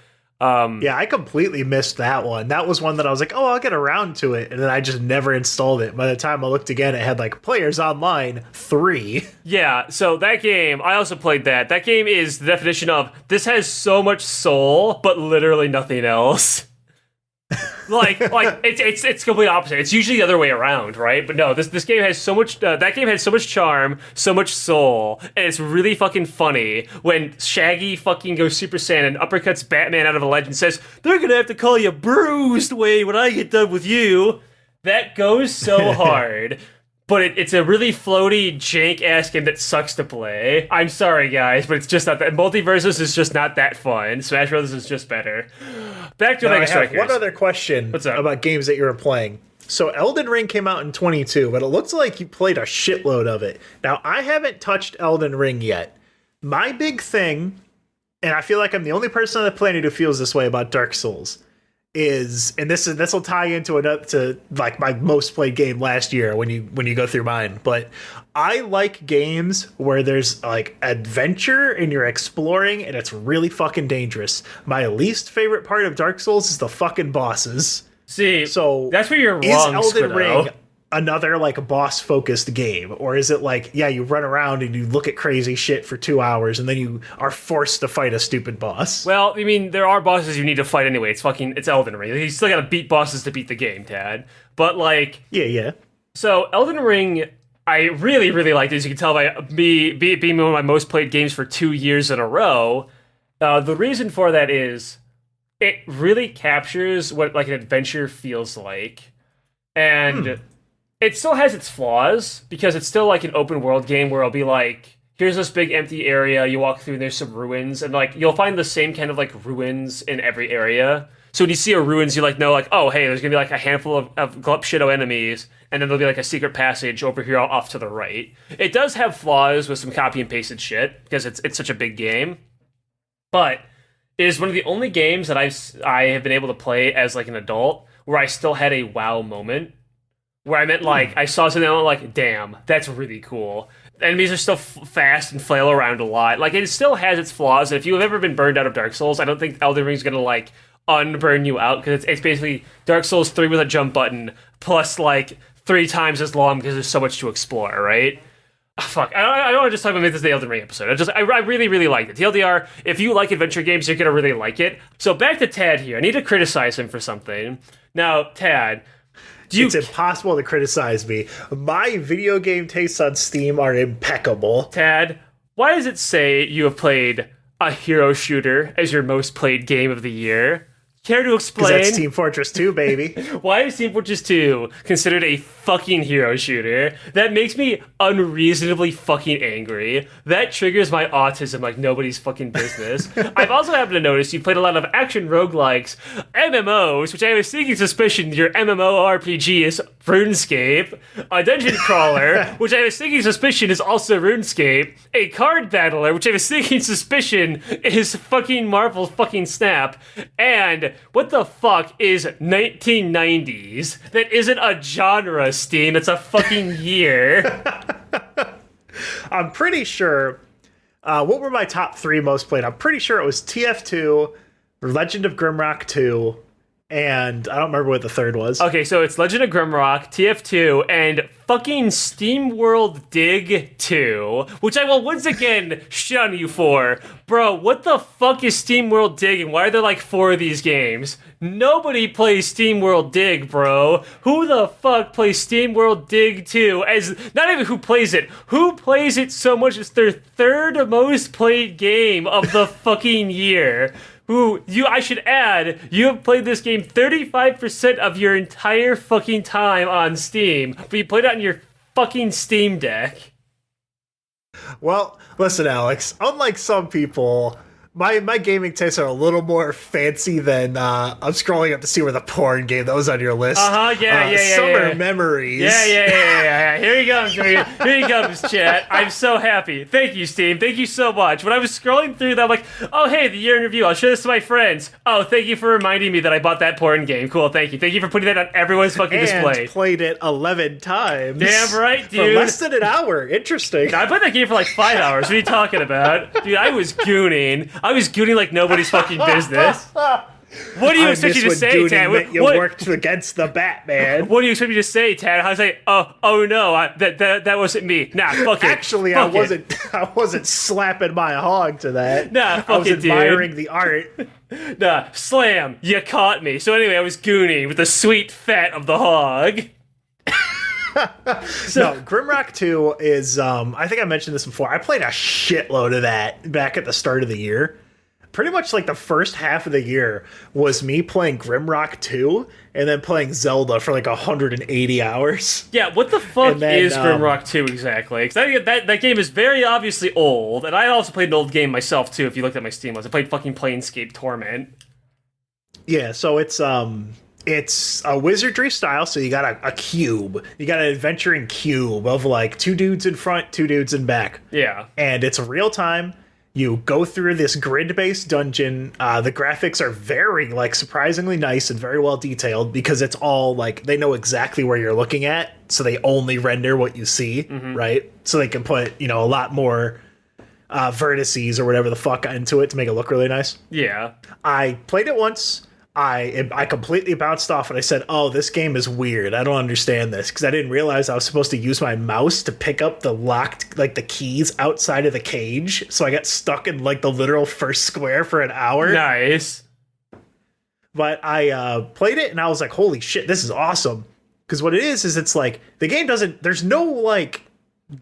Yeah, I completely missed that one. That was one that I was like, oh, I'll get around to it. And then I just never installed it. By the time I looked again, it had like Players Online 3.
Yeah, so that game, I also played that. That game is the definition of, this has so much soul, but literally nothing else. like it's complete opposite. It's usually the other way around, right? But no, this game has so much. That game has so much charm, so much soul, and it's really fucking funny when Shaggy fucking goes Super Saiyan and uppercuts Batman out of a ledge and says, "They're gonna have to call you Bruised Wayne when I get done with you." That goes so hard. But it's a really floaty, jank-ass game that sucks to play. I'm sorry, guys, but it's just not that. Multiversus is just not that fun. Smash Brothers is just better. Back to Omega Strikers.
One other question about games that you were playing. So Elden Ring came out in 22, but it looks like you played a shitload of it. Now, I haven't touched Elden Ring yet. My big thing, and I feel like I'm the only person on the planet who feels this way about Dark Souls, is, and this will tie into like my most played game last year when you go through mine, but I like games where there's like adventure and you're exploring and it's really fucking dangerous. My least favorite part of Dark Souls is the fucking bosses.
See,
so
that's where you're wrong.
Is Elden
Squiddo.
Ring another like boss focused game, or is it like, yeah, you run around and you look at crazy shit for 2 hours and then you are forced to fight a stupid boss?
Well, I mean, there are bosses you need to fight anyway. It's Elden Ring. You still gotta beat bosses to beat the game, Tad. But like,
yeah.
So Elden Ring, I really, really liked it. As you can tell by me being one of my most played games for 2 years in a row. The reason for that is it really captures what like an adventure feels like, and it still has its flaws, because it's still like an open world game where it'll be like, here's this big empty area, you walk through and there's some ruins, and like you'll find the same kind of like ruins in every area. So when you see a ruins, you like know like, oh hey, there's gonna be like a handful of glup shitto enemies, and then there'll be like a secret passage over here off to the right. It does have flaws with some copy and pasted shit, because it's such a big game. But it is one of the only games that I have been able to play as like an adult where I still had a wow moment. Where I meant, like, I saw something and I'm like, damn, that's really cool. Enemies are still fast and flail around a lot. Like, it still has its flaws, and if you have ever been burned out of Dark Souls, I don't think Elden Ring's gonna, like, unburn you out, because it's basically Dark Souls 3 with a jump button, plus, like, 3 times as long, because there's so much to explore, right? Oh, fuck, I don't want to just talk about this the Elden Ring episode. I really, really liked it. TLDR, if you like adventure games, you're gonna really like it. So back to Tad here. I need to criticize him for something. Now, Tad...
It's impossible to criticize me. My video game tastes on Steam are impeccable.
Tad, why does it say you have played a hero shooter as your most played game of the year? Care to
Because
explain
that's Team Fortress 2, baby.
why is Team Fortress 2 considered a fucking hero shooter? That makes me unreasonably fucking angry. That triggers my autism like nobody's fucking business. I've also happened to notice you played a lot of action roguelikes, MMOs, which I have a sneaking suspicion your MMORPG is RuneScape, a dungeon crawler, which I have a sneaking suspicion is also RuneScape, a card battler, which I have a sneaking suspicion is fucking Marvel fucking Snap, and what the fuck is 1990s? That isn't a genre, Steam. It's a fucking year.
I'm pretty sure. What were my top 3 most played? I'm pretty sure it was TF2, Legend of Grimrock 2, and I don't remember what the third was.
Okay, so it's Legend of Grimrock, TF2, and fucking SteamWorld Dig 2, which I will once again shun you for. Bro, what the fuck is SteamWorld Dig, and why are there like 4 of these games? Nobody plays SteamWorld Dig, bro. Who the fuck plays SteamWorld Dig 2? As not even who plays it so much it's their 3rd most played game of the fucking year. I should add, you have played this game 35% of your entire fucking time on Steam, but you played it on your fucking Steam Deck.
Well, listen, Alex, unlike some people, my gaming tastes are a little more fancy than I'm scrolling up to see where the porn game that was on your list. Summer Memories.
Yeah. Here he comes, chat. I'm so happy. Thank you, Steam. Thank you so much. When I was scrolling through that, I'm like, oh, hey, the year in review. I'll show this to my friends. Oh, thank you for reminding me that I bought that porn game. Cool, thank you. Thank you for putting that on everyone's fucking display.
And played it 11 times.
Damn right, dude.
For less than an hour. Interesting.
I played that game for like 5 hours. What are you talking about? Dude, I was gooning. Like nobody's fucking business. What do you expect me to say, Tad?
You worked against the Batman.
What do you expect me to say, Tad? I was like, oh no, that wasn't me. Nah, fuck it.
Actually, I wasn't slapping my hog to that.
Nah, fuck
I was
it,
admiring
dude.
the art.
Nah, slam, you caught me. So anyway, I was gooning with the sweet fat of the hog.
No, Grimrock 2 is, I think I mentioned this before. I played a shitload of that back at the start of the year. Pretty much like the first half of the year was me playing Grimrock 2 and then playing Zelda for like 180 hours.
Yeah, what the fuck is Grimrock 2 exactly? Because that game is very obviously old, and I also played an old game myself too, if you looked at my Steam list. I played fucking Planescape Torment.
Yeah, so it's a wizardry style, so you got a cube. You got an adventuring cube of like 2 dudes in front, 2 dudes in back.
Yeah.
And it's real time. You go through this grid-based dungeon. The graphics are very, like, surprisingly nice and very well detailed because it's all, like, they know exactly where you're looking at, so they only render what you see, right? So they can put, a lot more vertices or whatever the fuck into it to make it look really nice.
Yeah.
I played it once. I completely bounced off and I said, oh, this game is weird. I don't understand this because I didn't realize I was supposed to use my mouse to pick up the locked, like the keys outside of the cage. So I got stuck in like the literal first square for an hour.
Nice.
But I played it and I was like, holy shit, this is awesome. Because what it is it's like the game there's no like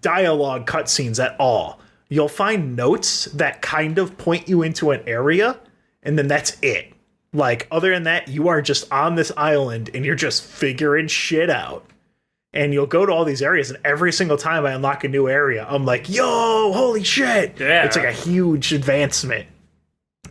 dialogue cutscenes at all. You'll find notes that kind of point you into an area and then that's it. Like, other than that, you are just on this island and you're just figuring shit out. And you'll go to all these areas, and every single time I unlock a new area, I'm like, yo, holy shit.
Yeah.
It's like a huge advancement.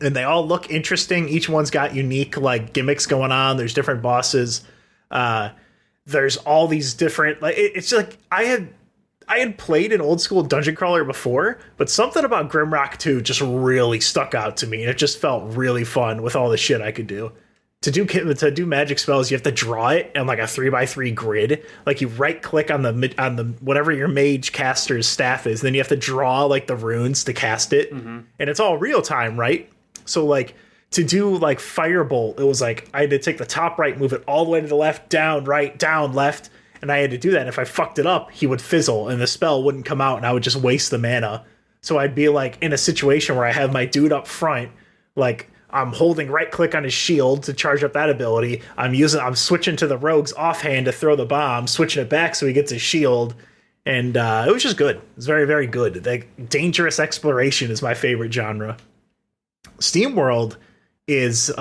And they all look interesting. Each one's got unique, like, gimmicks going on. There's different bosses. There's all these different, like, it's like, I had played an old school dungeon crawler before, but something about Grimrock 2 just really stuck out to me, and it just felt really fun with all the shit I could do. To do magic spells, you have to draw it on like a 3x3 grid. Like you right click on the whatever your mage caster's staff is, then you have to draw like the runes to cast it, and it's all real time, right? So like to do like firebolt, it was like I had to take the top right, move it all the way to the left, down right, down left. And I had to do that. And if I fucked it up, he would fizzle and the spell wouldn't come out and I would just waste the mana. So I'd be like in a situation where I have my dude up front, like I'm holding right click on his shield to charge up that ability. I'm switching to the rogue's offhand to throw the bomb, switching it back so he gets his shield. And it was just good. It was very, very good. Like, dangerous exploration is my favorite genre. SteamWorld is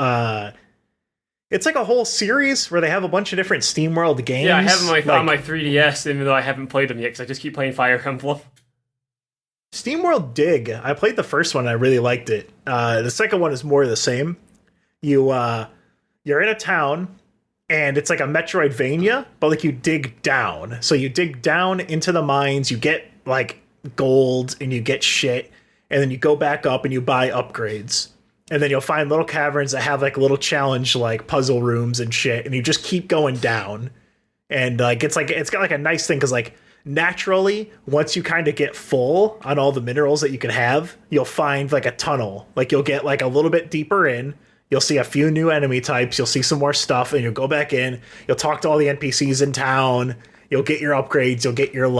It's like a whole series where they have a bunch of different SteamWorld games.
Yeah, I have them on my 3DS, even though I haven't played them yet because I just keep playing Fire Emblem.
SteamWorld Dig. I played the first one. I really liked it. The second one is more of the same. You're in a town, and it's like a Metroidvania, but like you dig down. So you dig down into the mines. You get like gold, and you get shit, and then you go back up and you buy upgrades. And then you'll find little caverns that have like little challenge like puzzle rooms and shit, and you just keep going down. And it's got like a nice thing because like naturally once you kind of get full on all the minerals that you can have, you'll find like a tunnel. Like you'll get like a little bit deeper in, you'll see a few new enemy types, you'll see some more stuff, and you'll go back in, you'll talk to all the NPCs in town, you'll get your upgrades, you'll get your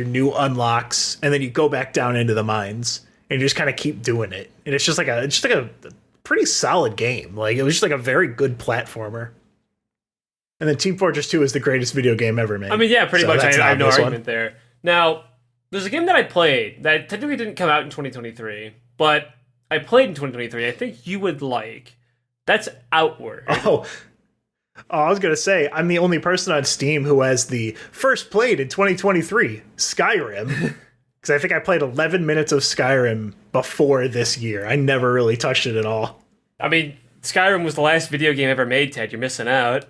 new unlocks, and then you go back down into the mines. And you just kind of keep doing it. And it's just like a pretty solid game. Like it was just like a very good platformer. And then Team Fortress 2 is the greatest video game ever made.
I mean, yeah, pretty much. I have no argument there. Now, there's a game that I played that technically didn't come out in 2023, but I played in 2023. I think you would like. That's Outward.
Oh, I was going to say, I'm the only person on Steam who has the first played in 2023, Skyrim. Because I think I played 11 minutes of Skyrim before this year. I never really touched it at all.
I mean, Skyrim was the last video game ever made, Ted. You're missing out.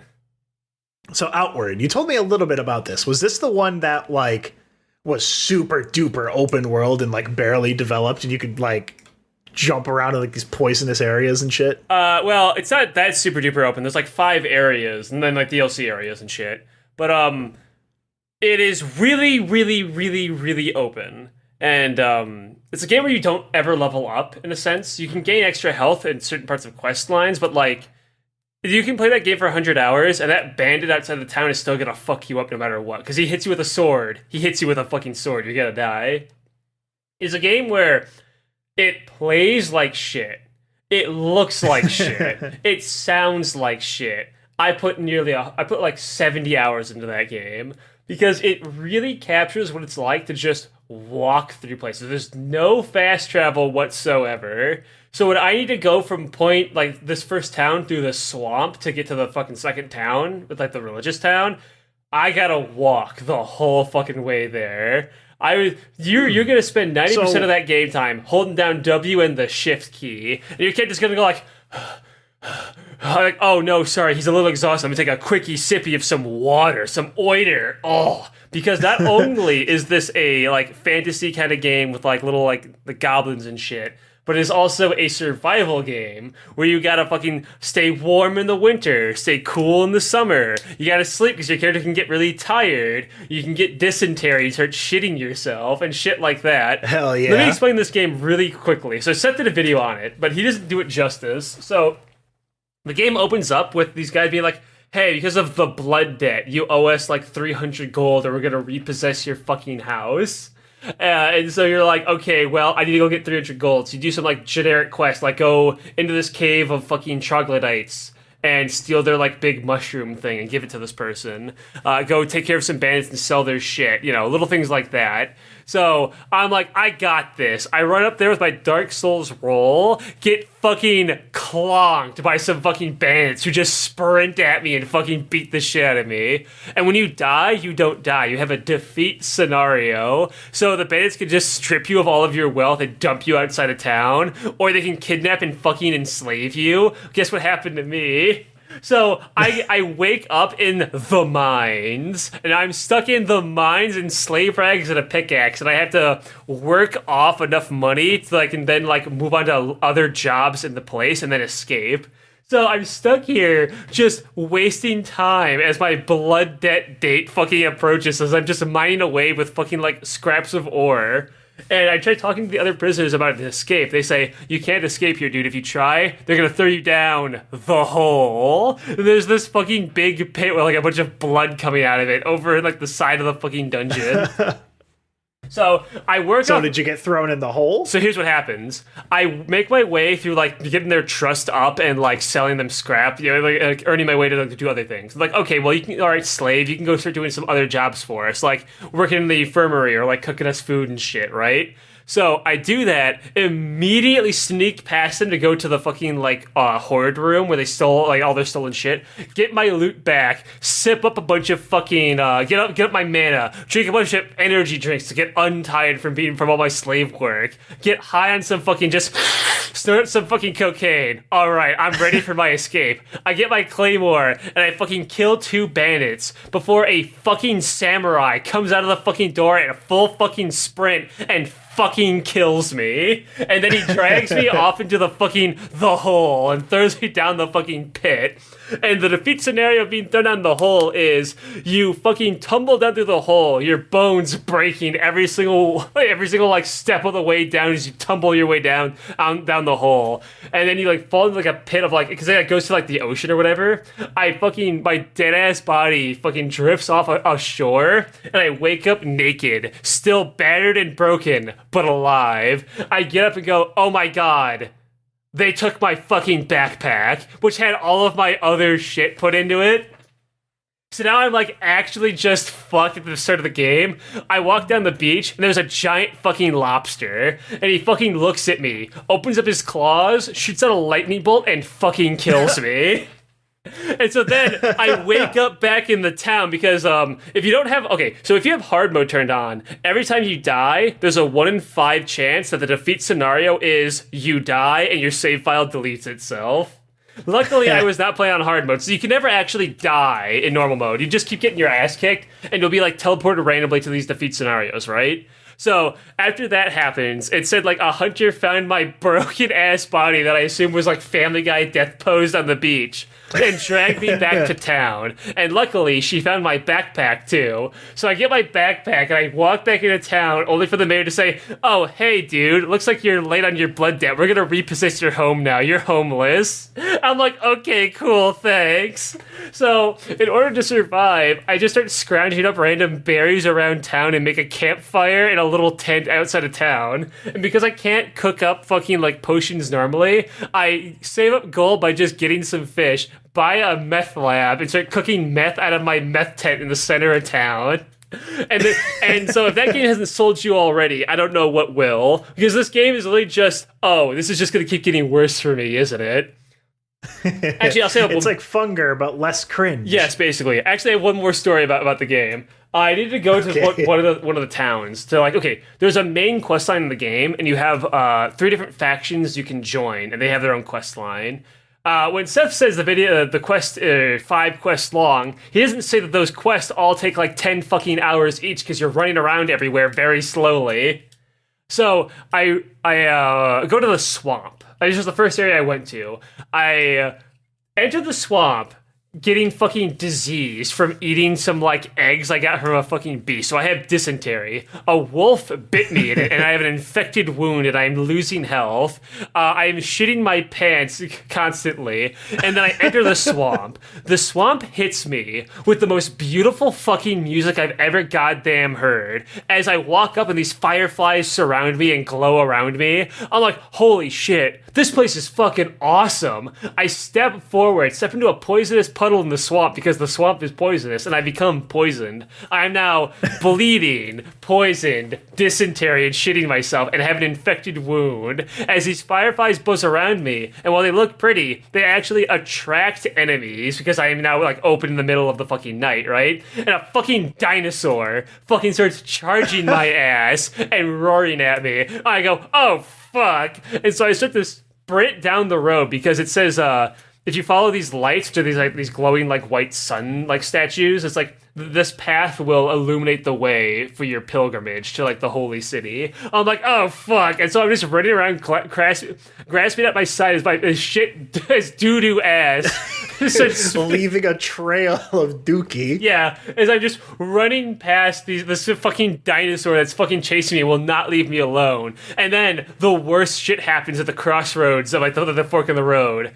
So Outward, you told me a little bit about this. Was this the one that like was super duper open world and like barely developed, and you could like jump around in like these poisonous areas and shit?
Well, it's not that super duper open. There's like 5 areas and then like DLC areas and shit. But it is really, really, really, really open. And it's a game where you don't ever level up, in a sense. You can gain extra health in certain parts of quest lines, but like, you can play that game for 100 hours, and that bandit outside the town is still gonna fuck you up no matter what. Because he hits you with a sword. He hits you with a fucking sword. You're gonna die. It's a game where it plays like shit. It looks like shit. It sounds like shit. I put like 70 hours into that game. Because it really captures what it's like to just walk through places. There's no fast travel whatsoever. So when I need to go from point, like, this first town through the swamp to get to the fucking second town, with, like, the religious town, I gotta walk the whole fucking way there. You're gonna spend 90% of that game time holding down W and the shift key, and your kid just gonna go like... Like, oh no, sorry, he's a little exhausted. I'm gonna take a quickie sippy of some water, some oiter. Oh, because not only is this a like fantasy kind of game with like little like the goblins and shit, but it's also a survival game where you gotta fucking stay warm in the winter, stay cool in the summer. You gotta sleep because your character can get really tired. You can get dysentery, start shitting yourself, and shit like that.
Hell yeah.
Let me explain this game really quickly. So Seth did a video on it, but he doesn't do it justice. So the game opens up with these guys being like, hey, because of the blood debt, you owe us like 300 gold or we're gonna repossess your fucking house. And so you're like, okay, well, I need to go get 300 gold. So you do some like generic quest, like go into this cave of fucking troglodytes and steal their like big mushroom thing and give it to this person. Go take care of some bandits and sell their shit, you know, little things like that. So I'm like, I got this. I run up there with my Dark Souls roll, get fucking clonked by some fucking bandits who just sprint at me and fucking beat the shit out of me. And when you die, you don't die. You have a defeat scenario. So the bandits can just strip you of all of your wealth and dump you outside of town, or they can kidnap and fucking enslave you. Guess what happened to me? So I wake up in the mines, and I'm stuck in the mines in slave rags and a pickaxe, and I have to work off enough money so I can then like move on to other jobs in the place and then escape. So I'm stuck here just wasting time as my blood debt date fucking approaches as I'm just mining away with fucking like scraps of ore. And I tried talking to the other prisoners about an escape. They say, you can't escape here, dude. If you try, they're gonna throw you down the hole. And there's this fucking big pit with like a bunch of blood coming out of it over like the side of the fucking dungeon. So I work.
So did you get thrown in the hole?
So here's what happens. I make my way through like getting their trust up and like selling them scrap, you know, like earning my way to like do other things. Like, okay, well, you can, all right, slave, you can go start doing some other jobs for us, like working in the infirmary or like cooking us food and shit, right? So I do that, immediately sneak past them to go to the fucking hoard room where they stole like all their stolen shit, get my loot back, sip up a bunch of fucking get up my mana, drink a bunch of energy drinks to get untired from all my slave work, get high on some fucking just snort some fucking cocaine. All right, I'm ready for my escape. I get my claymore and I fucking kill 2 bandits before a fucking samurai comes out of the fucking door in a full fucking sprint and fucking kills me, and then he drags me off into the hole and throws me down the fucking pit. And the defeat scenario of being thrown down the hole is you fucking tumble down through the hole, your bones breaking every single step of the way down as you tumble your way down the hole, and then you fall into a pit of because it goes to the ocean or whatever. My dead ass body fucking drifts off a shore, and I wake up naked, still battered and broken, but alive. I get up and go, oh my god, they took my fucking backpack, which had all of my other shit put into it. So now I'm actually just fucked at the start of the game. I walk down the beach and there's a giant fucking lobster, and he fucking looks at me, opens up his claws, shoots out a lightning bolt, and fucking kills me. And so then I wake up back in the town because if you have hard mode turned on, every time you die, there's a 1 in 5 chance that the defeat scenario is you die and your save file deletes itself. Luckily, I was not playing on hard mode, so you can never actually die in normal mode. You just keep getting your ass kicked, and you'll be teleported randomly to these defeat scenarios, right? So after that happens, it said a hunter found my broken ass body that I assume was Family Guy death posed on the beach and dragged me back to town. And luckily, she found my backpack too. So I get my backpack and I walk back into town, only for the mayor to say, "Oh, hey, dude, looks like you're late on your blood debt. We're gonna repossess your home now. You're homeless." I'm like, "Okay, cool, thanks." So in order to survive, I just start scrounging up random berries around town and make a campfire in a little tent outside of town. And because I can't cook up fucking potions normally, I save up gold by just getting some fish, buy a meth lab, and start cooking meth out of my meth tent in the center of town. And so if that game hasn't sold you already, I don't know what will. Because this game is really just, this is just going to keep getting worse for me, isn't it? Actually, I'll say
it's like Funger, but less cringe.
Yes, basically. Actually, I have one more story about the game. I needed to go to one of the towns to there's a main quest line in the game, and you have 3 different factions you can join, and they have their own quest line. When Seth says the quest 5 quests long, he doesn't say that those quests all take 10 fucking hours each because you're running around everywhere very slowly. So I go to the swamp. This was the first area I went to. I entered the swamp getting fucking disease from eating some eggs I got from a fucking beast. So I have dysentery. A wolf bit me and I have an infected wound and I'm losing health. I am shitting my pants constantly. And then I enter the swamp. The swamp hits me with the most beautiful fucking music I've ever goddamn heard. As I walk up and these fireflies surround me and glow around me, I'm like, holy shit, this place is fucking awesome. I step into a poisonous puddle in the swamp because the swamp is poisonous, and I become poisoned. I'm now bleeding, poisoned, dysentery, and shitting myself, and have an infected wound as these fireflies buzz around me. And while they look pretty, they actually attract enemies because I am now open in the middle of the fucking night, right? And a fucking dinosaur fucking starts charging my ass and roaring at me. I go, oh fuck! And so I start to sprint down the road because it says if you follow these lights to these glowing white sun statues, it's this path will illuminate the way for your pilgrimage to the holy city. I'm like, oh fuck! And so I'm just running around grasping at my side as my doo-doo ass
leaving a trail of dookie.
Yeah, as I'm just running past this fucking dinosaur that's fucking chasing me will not leave me alone. And then the worst shit happens at the crossroads of the fork in the road.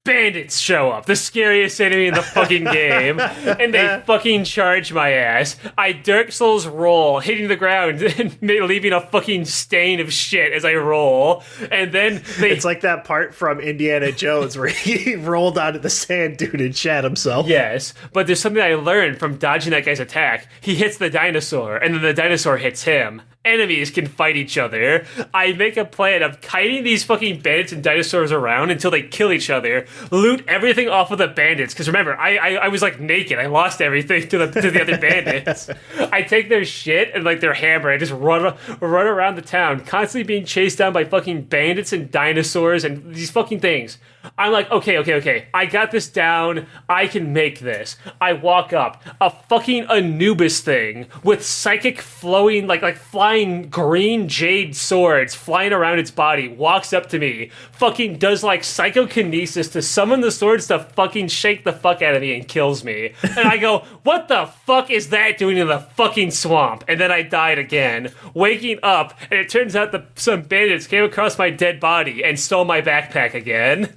Bandits show up, the scariest enemy in the fucking game, and they fucking charge my ass. I Dark Souls roll, hitting the ground and leaving a fucking stain of shit as I roll. And then
it's like that part from Indiana Jones where he rolled onto the sand dune and shat himself.
Yes, but there's something I learned from dodging that guy's attack. He hits the dinosaur, and then the dinosaur hits him. enemies can fight each other. I make a plan of kiting these fucking bandits and dinosaurs around until they kill each other, loot everything off of the bandits, because remember, I was like naked. I lost everything to the other bandits. I take their shit and like their hammer, I just run around the town, constantly being chased down by fucking bandits and dinosaurs and these fucking things. I'm like, okay, I got this down, I can make this. I walk up, a fucking Anubis thing with psychic flowing, like flying green jade swords flying around its body, walks up to me, fucking does like psychokinesis to summon the swords to fucking shake the fuck out of me and kills me. And I go, what the fuck is that doing in the fucking swamp? And then I died again, waking up, and it turns out that some bandits came across my dead body and stole my backpack again.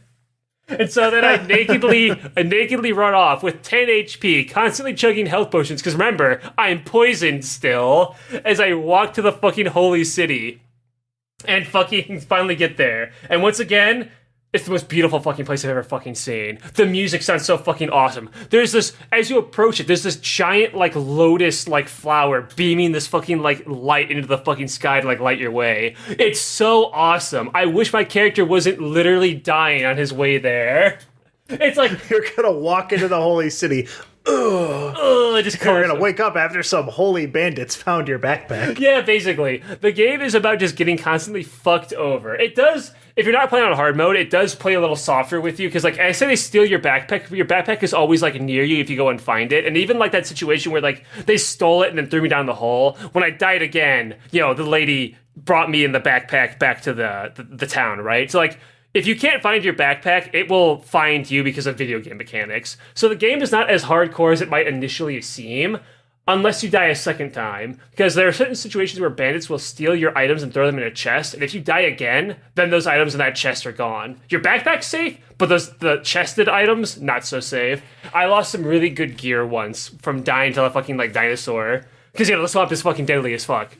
And so then I nakedly run off with 10 HP, constantly chugging health potions, because remember, I'm poisoned still, as I walk to the fucking holy city and fucking finally get there. And once again, it's the most beautiful fucking place I've ever fucking seen. The music sounds so fucking awesome. There's this, as you approach it, there's this giant, like, lotus, like, flower beaming this fucking, like, light into the fucking sky to, like, light your way. It's so awesome. I wish my character wasn't literally dying on his way there. It's like...
You're gonna walk into the holy city. You're gonna wake up after some holy bandits found your backpack.
Yeah, basically. The game is about just getting constantly fucked over. It does... If you're not playing on hard mode, it does play a little softer with you, because, like, I say they steal your backpack is always, like, near you if you go and find it, and even, like, that situation where, like, they stole it and then threw me down the hole, when I died again, you know, the lady brought me in the backpack back to the town, right? So, like, if you can't find your backpack, it will find you because of video game mechanics. So the game is not as hardcore as it might initially seem, unless you die a second time, because there are certain situations where bandits will steal your items and throw them in a chest, and if you die again, then those items in that chest are gone. Your backpack's safe, but the chested items, not so safe. I lost some really good gear once from dying to a fucking, like, dinosaur, because, you know, the swamp is fucking deadly as fuck.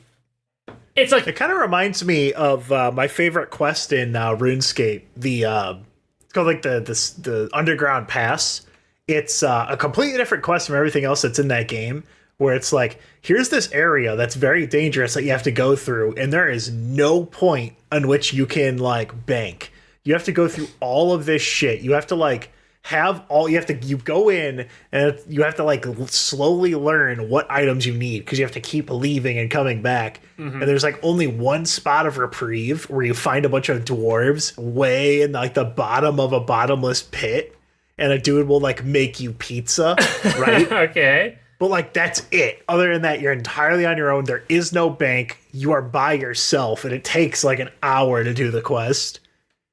It's like...
It kind of reminds me of my favorite quest in RuneScape, it's called, like, the Underground Pass. It's a completely different quest from everything else that's in that game, where it's like, here's this area that's very dangerous that you have to go through, and there is no point on which you can, like, bank. You have to go through all of this shit. You have to, like, you go in, and you have to, like, slowly learn what items you need, because you have to keep leaving and coming back. Mm-hmm. And there's, like, only one spot of reprieve where you find a bunch of dwarves way in, like, the bottom of a bottomless pit, and a dude will, like, make you pizza, right?
Okay.
But, like, that's it. Other than that, you're entirely on your own. There is no bank. You are by yourself, and it takes, like, an hour to do the quest.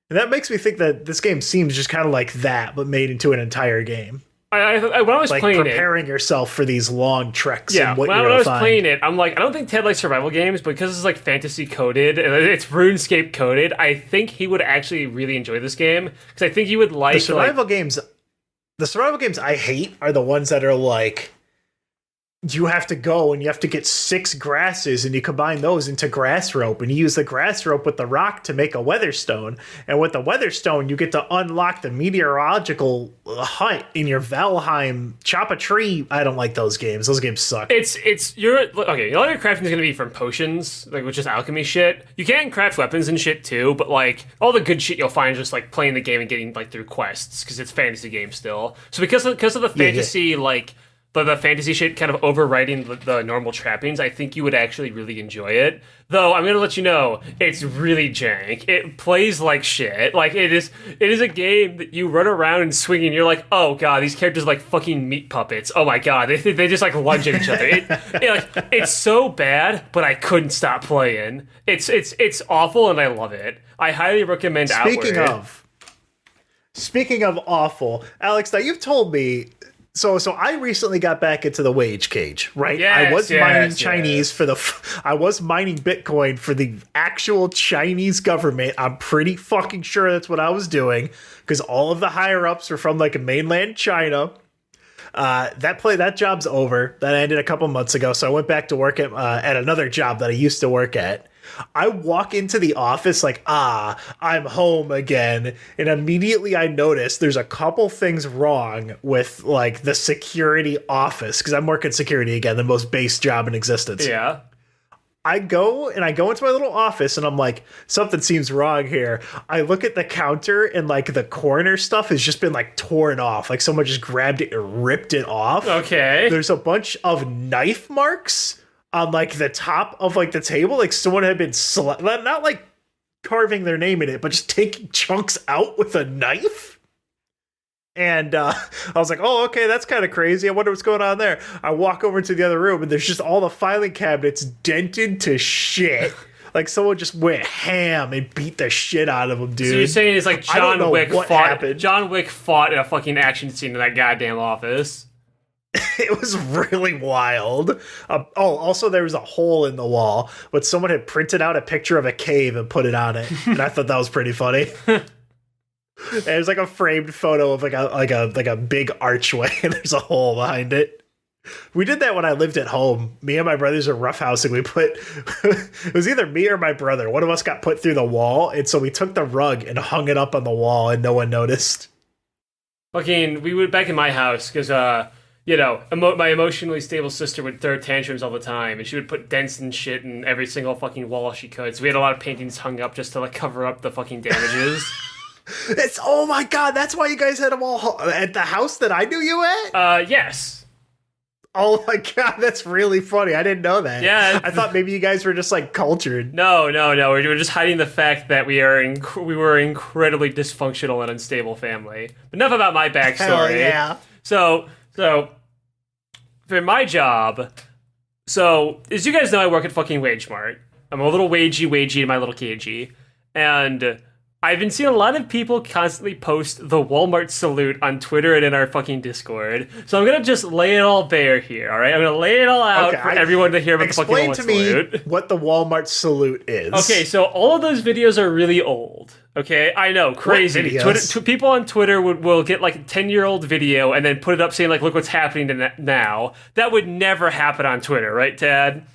And that makes me think that this game seems just kind of like that, but made into an entire game.
When I was
like
playing
preparing yourself for these long treks.
Yeah,
and what
when
you're
I was
find.
playing it, I'm like, I don't think Ted likes survival games, but because it's like fantasy coded, and it's RuneScape coded, I think he would actually really enjoy this game, because I think he would like...
The survival games I hate are the ones that are like, you have to go and you have to get 6 grasses and you combine those into grass rope, and you use the grass rope with the rock to make a weatherstone, and with the weatherstone you get to unlock the meteorological hut in your Valheim. Chop a tree. I don't like those games suck.
Okay, a lot of your crafting is going to be from potions, like, which is alchemy shit. You can craft weapons and shit too, but, like, all the good shit you'll find is just, like, playing the game and getting, like, through quests, because it's fantasy game still. So because of the fantasy, like, but the fantasy shit kind of overriding the normal trappings, I think you would actually really enjoy it. Though, I'm going to let you know, it's really jank. It plays like shit. Like, it is a game that you run around and swing, and you're like, oh god, these characters are like fucking meat puppets. Oh my god, they just, like, lunge at each other. It's so bad, but I couldn't stop playing. It's awful, and I love it. I highly recommend Outward.
Speaking of awful, Alex, now you've told me... So I recently got back into the wage cage, right?
Yes,
I was mining Chinese I was mining Bitcoin for the actual Chinese government. I'm pretty fucking sure that's what I was doing, because all of the higher ups are from, like, mainland China. That job's over. That ended a couple months ago. So I went back to work at another job that I used to work at. I walk into the office like, I'm home again. And immediately I notice there's a couple things wrong with, like, the security office, because I'm working security again, the most base job in existence.
Yeah.
I go into my little office and I'm like, something seems wrong here. I look at the counter and like the corner stuff has just been like torn off. Like someone just grabbed it and ripped it off.
Okay.
There's a bunch of knife marks on like the top of like the table. Like someone had been not like carving their name in it, but just taking chunks out with a knife. And I was like, oh, okay, that's kind of crazy. I wonder what's going on there. I walk over to the other room, and there's just all the filing cabinets dented to shit. Like, someone just went ham and beat the shit out of them, dude.
So you're saying it's like John Wick
happened.
John Wick fought in a fucking action scene in that goddamn office.
It was really wild. Also, there was a hole in the wall, but someone had printed out a picture of a cave and put it on it. And I thought that was pretty funny. There's like a framed photo of like a big archway, and there's a hole behind it. We did that when I lived at home. Me and my brothers were roughhousing. We put it was either me or my brother. One of us got put through the wall, and so we took the rug and hung it up on the wall, and no one noticed.
Fucking, we went back in my house because my emotionally stable sister would throw tantrums all the time, and she would put dents and shit in every single fucking wall she could. So we had a lot of paintings hung up just to like cover up the fucking damages.
Oh my god, that's why you guys had them all at the house that I knew you at?
Yes.
Oh my god, that's really funny. I didn't know that.
Yeah.
I thought maybe you guys were just like cultured.
No. We're just hiding the fact that we were an incredibly dysfunctional and unstable family. But enough about my backstory.
Hell yeah.
So for my job, so as you guys know, I work at fucking WageMart. I'm a little Wagie in my little cagey, and I've been seeing a lot of people constantly post the Walmart salute on Twitter and in our fucking Discord. So I'm going to just lay it all bare here, all right? I'm going to lay it all out for everyone to hear about the fucking Walmart salute.
Explain to me what the Walmart salute is.
Okay, so all of those videos are really old, okay? I know, crazy. People on Twitter will get like a 10-year-old video and then put it up saying like, look what's happening now. That would never happen on Twitter, right, Tad?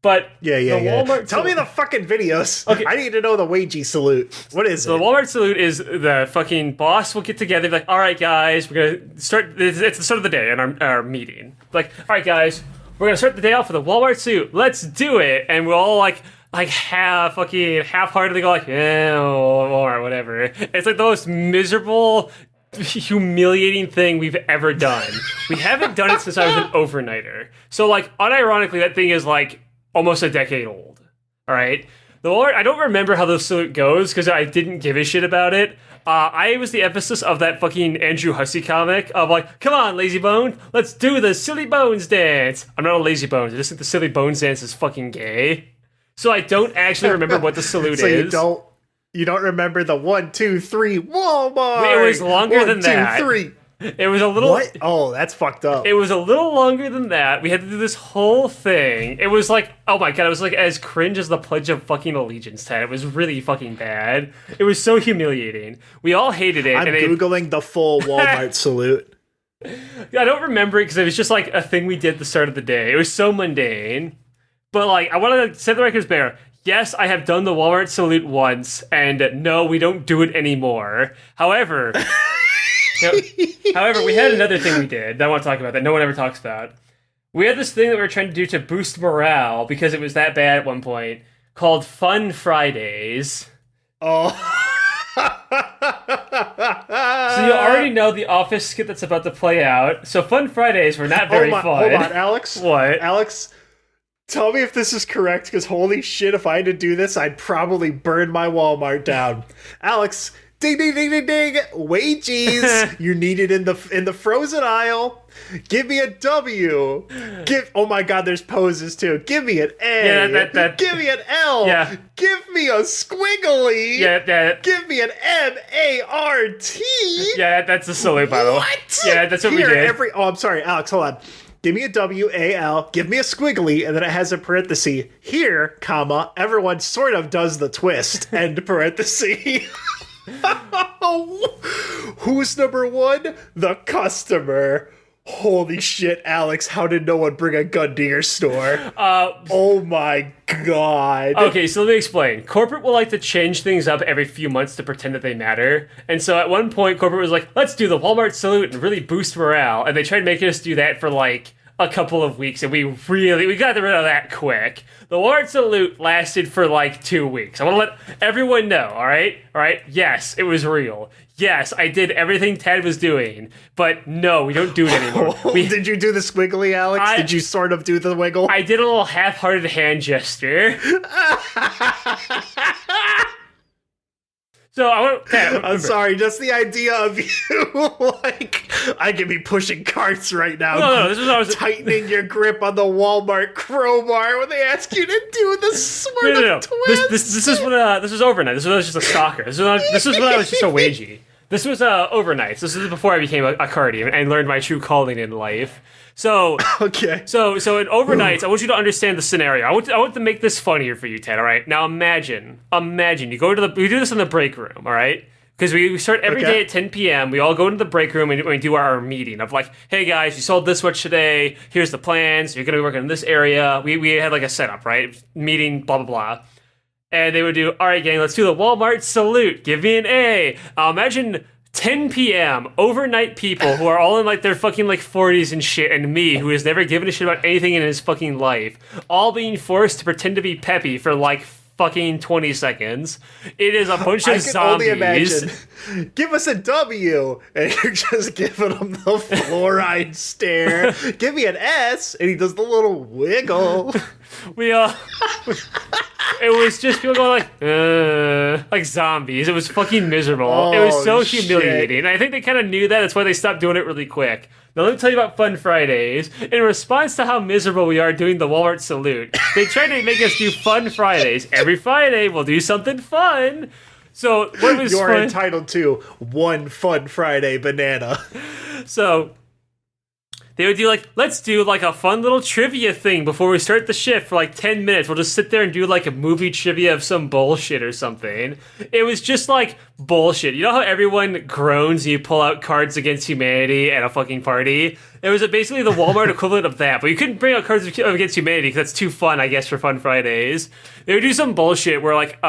But
yeah. Tell me the fucking videos. Okay. I need to know the Wagie salute. What is it?
The Walmart salute is the fucking boss will get together, like, all right, guys, we're gonna start. It's the start of the day in our meeting. Like, all right, guys, we're gonna start the day off with a Walmart salute. Let's do it. And we're all like half-heartedly go like, yeah, or whatever. It's like the most miserable, humiliating thing we've ever done. We haven't done it since I was an overnighter. So like, unironically, that thing is like almost a decade old. All right. The Walmart, I don't remember how the salute goes because I didn't give a shit about it. I was the emphasis of that fucking Andrew Hussey comic of like, come on, lazy bone, let's do the silly bones dance. I'm not a lazy bones. I just think the silly bones dance is fucking gay. So I don't actually remember what the salute is.
So you don't remember the 1, 2, 3 Walmart.
It was longer than that.
1, 2, 3.
It was a little...
What? Oh, that's fucked up.
It was a little longer than that. We had to do this whole thing. It was like, oh my god, it was like as cringe as the Pledge of fucking Allegiance, Ted. It was really fucking bad. It was so humiliating. We all hated it.
I'm Googling the full Walmart salute.
I don't remember it because it was just like a thing we did at the start of the day. It was so mundane. But like, I want to set the records bare. Yes, I have done the Walmart salute once, and no, we don't do it anymore. However... However, we had another thing we did that I want to talk about that no one ever talks about. We had this thing that we were trying to do to boost morale because it was that bad at one point called Fun Fridays.
Oh.
So you already know the office skit that's about to play out. So Fun Fridays were not very fun.
Hold on, Alex.
What?
Alex, tell me if this is correct, because holy shit, if I had to do this, I'd probably burn my Walmart down. Alex... Ding, ding, ding, ding, ding. Wages. You're needed in the frozen aisle. Give me a W. Oh my god, there's poses too. Give me an A.
Yeah,
Give me an L.
Yeah.
Give me a squiggly.
Yeah,
Give me an MART.
Yeah, that's the salute, by the way.
What?
Yeah, that's what we did.
I'm sorry, Alex, hold on. Give me a WAL, give me a squiggly, and then it has a parenthesis. Here, comma, everyone sort of does the twist. End parenthesis. Who's number one? The customer. Holy shit, Alex, how did no one bring a gun to your store? Oh my god.
Okay, so let me explain. Corporate will like to change things up every few months to pretend that they matter. And so at one point, corporate was like, let's do the Walmart salute and really boost morale. And they tried making us do that for like a couple of weeks, and we got rid of that quick. The Walmart salute lasted for like 2 weeks. I want to let everyone know, all right? Yes, it was real. Yes, I did everything Tad was doing, but no, we don't do it anymore.
Did you do the squiggly, Alex? Did you sort of do the wiggle?
I did a little half-hearted hand gesture. So
I'm sorry, just the idea of you, like, I could be pushing carts right now.
No, this was I was
tightening your grip on the Walmart crowbar when they ask you to do the sort of twist.
This was overnight. This was when I was just a stalker. This was when I was just a Wagie. This was overnights. This was before I became a cardie and learned my true calling in life. So
okay.
So in overnights, I want you to understand the scenario. I want to make this funnier for you, Ted. All right. Now imagine you go to we do this in the break room. All right. Because we start every day at 10 p.m. We all go into the break room and we do our meeting of like, hey guys, you sold this much today. Here's the plans. You're gonna be working in this area. We had like a setup, right? Meeting, blah blah blah. And they would do, all right, gang, let's do the Walmart salute. Give me an A. Imagine 10 p.m. overnight people who are all in like their fucking like 40s and shit, and me, who has never given a shit about anything in his fucking life, all being forced to pretend to be peppy for like fucking 20 seconds. It is a bunch of zombies. I can only imagine.
Give us a W, and you're just giving him the fluoride stare. Give me an S, and he does the little wiggle.
It was just people going like zombies. It was fucking miserable. It was so humiliating. And I think they kind of knew that. That's why they stopped doing it really quick. Now let me tell you about Fun Fridays. In response to how miserable we are doing the Walmart salute, they tried to make us do Fun Fridays. Every Friday we'll do something fun. So what was
You're entitled to one Fun Friday banana.
So they would do like, let's do like a fun little trivia thing before we start the shift for like 10 minutes. We'll just sit there and do like a movie trivia of some bullshit or something. It was just like bullshit. You know how everyone groans and you pull out Cards Against Humanity at a fucking party? It was basically the Walmart equivalent of that, but you couldn't bring out Cards Against Humanity because that's too fun, I guess, for Fun Fridays. They would do some bullshit where like,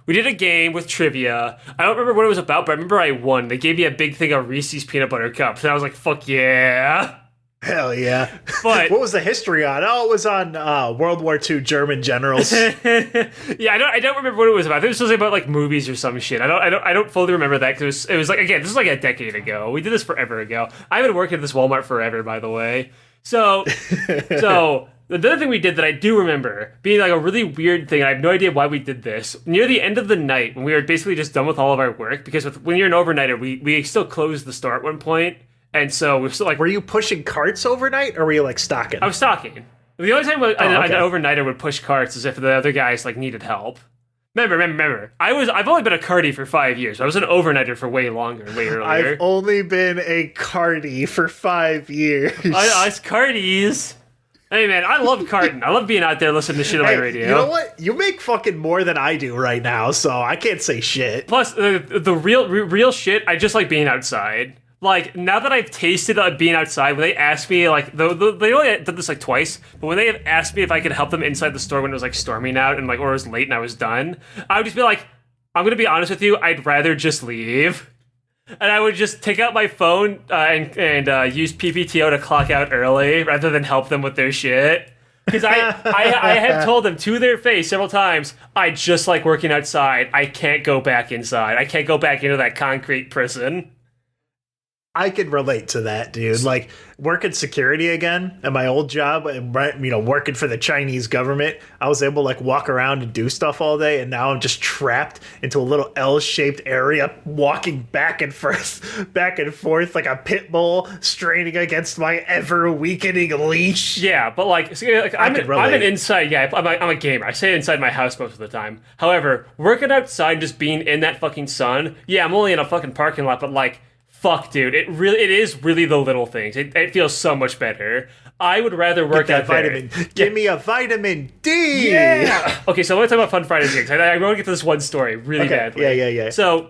we did a game with trivia. I don't remember what it was about, but I remember I won. They gave me a big thing of Reese's Peanut Butter Cups, and I was like, fuck yeah.
Hell yeah.
But
what was the history on? Oh, it was on World War II German generals.
Yeah, I don't remember what it was about. I think it was something about like movies or some shit. I don't fully remember that because it was like, again, this was like a decade ago. We did this forever ago. I've been working at this Walmart forever, by the way. So the other thing we did that I do remember being like a really weird thing, I have no idea why we did this. Near the end of the night, when we were basically just done with all of our work, because when you're an overnighter, we still closed the store at one point. And so we're still like...
Were you pushing carts overnight, or were you like stocking?
I was stocking. The only time an overnighter would push carts is if the other guys like needed help. Remember. I've only been a cardie for 5 years. I was an overnighter for way longer, way earlier.
I've only been a cardie for 5 years.
Us cardies. Hey man, I love carting. I love being out there listening to shit on my radio.
You know what? You make fucking more than I do right now, so I can't say shit.
Plus, the real shit, I just like being outside. Like, now that I've tasted being outside, when they asked me, like, they only did this, like, twice, but when they had asked me if I could help them inside the store when it was, like, storming out and, like, or it was late and I was done, I would just be like, I'm gonna be honest with you, I'd rather just leave. And I would just take out my phone and use PPTO to clock out early rather than help them with their shit. Because I have told them to their face several times, I just like working outside. I can't go back inside. I can't go back into that concrete prison.
I can relate to that, dude. Like, working security again at my old job and, working for the Chinese government, I was able to, like, walk around and do stuff all day, and now I'm just trapped into a little L-shaped area, walking back and forth like a pit bull, straining against my ever-weakening leash.
Yeah, but, I'm an inside guy. I'm a gamer. I stay inside my house most of the time. However, working outside, just being in that fucking sun, yeah, I'm only in a fucking parking lot, but, like, fuck, dude. It is really the little things. It feels so much better. I would rather work out
vitamin.
there.
Give me a vitamin D.
Yeah. Okay, so I want to talk about Fun Fridays again. I want to get to this one story really badly.
Yeah.
So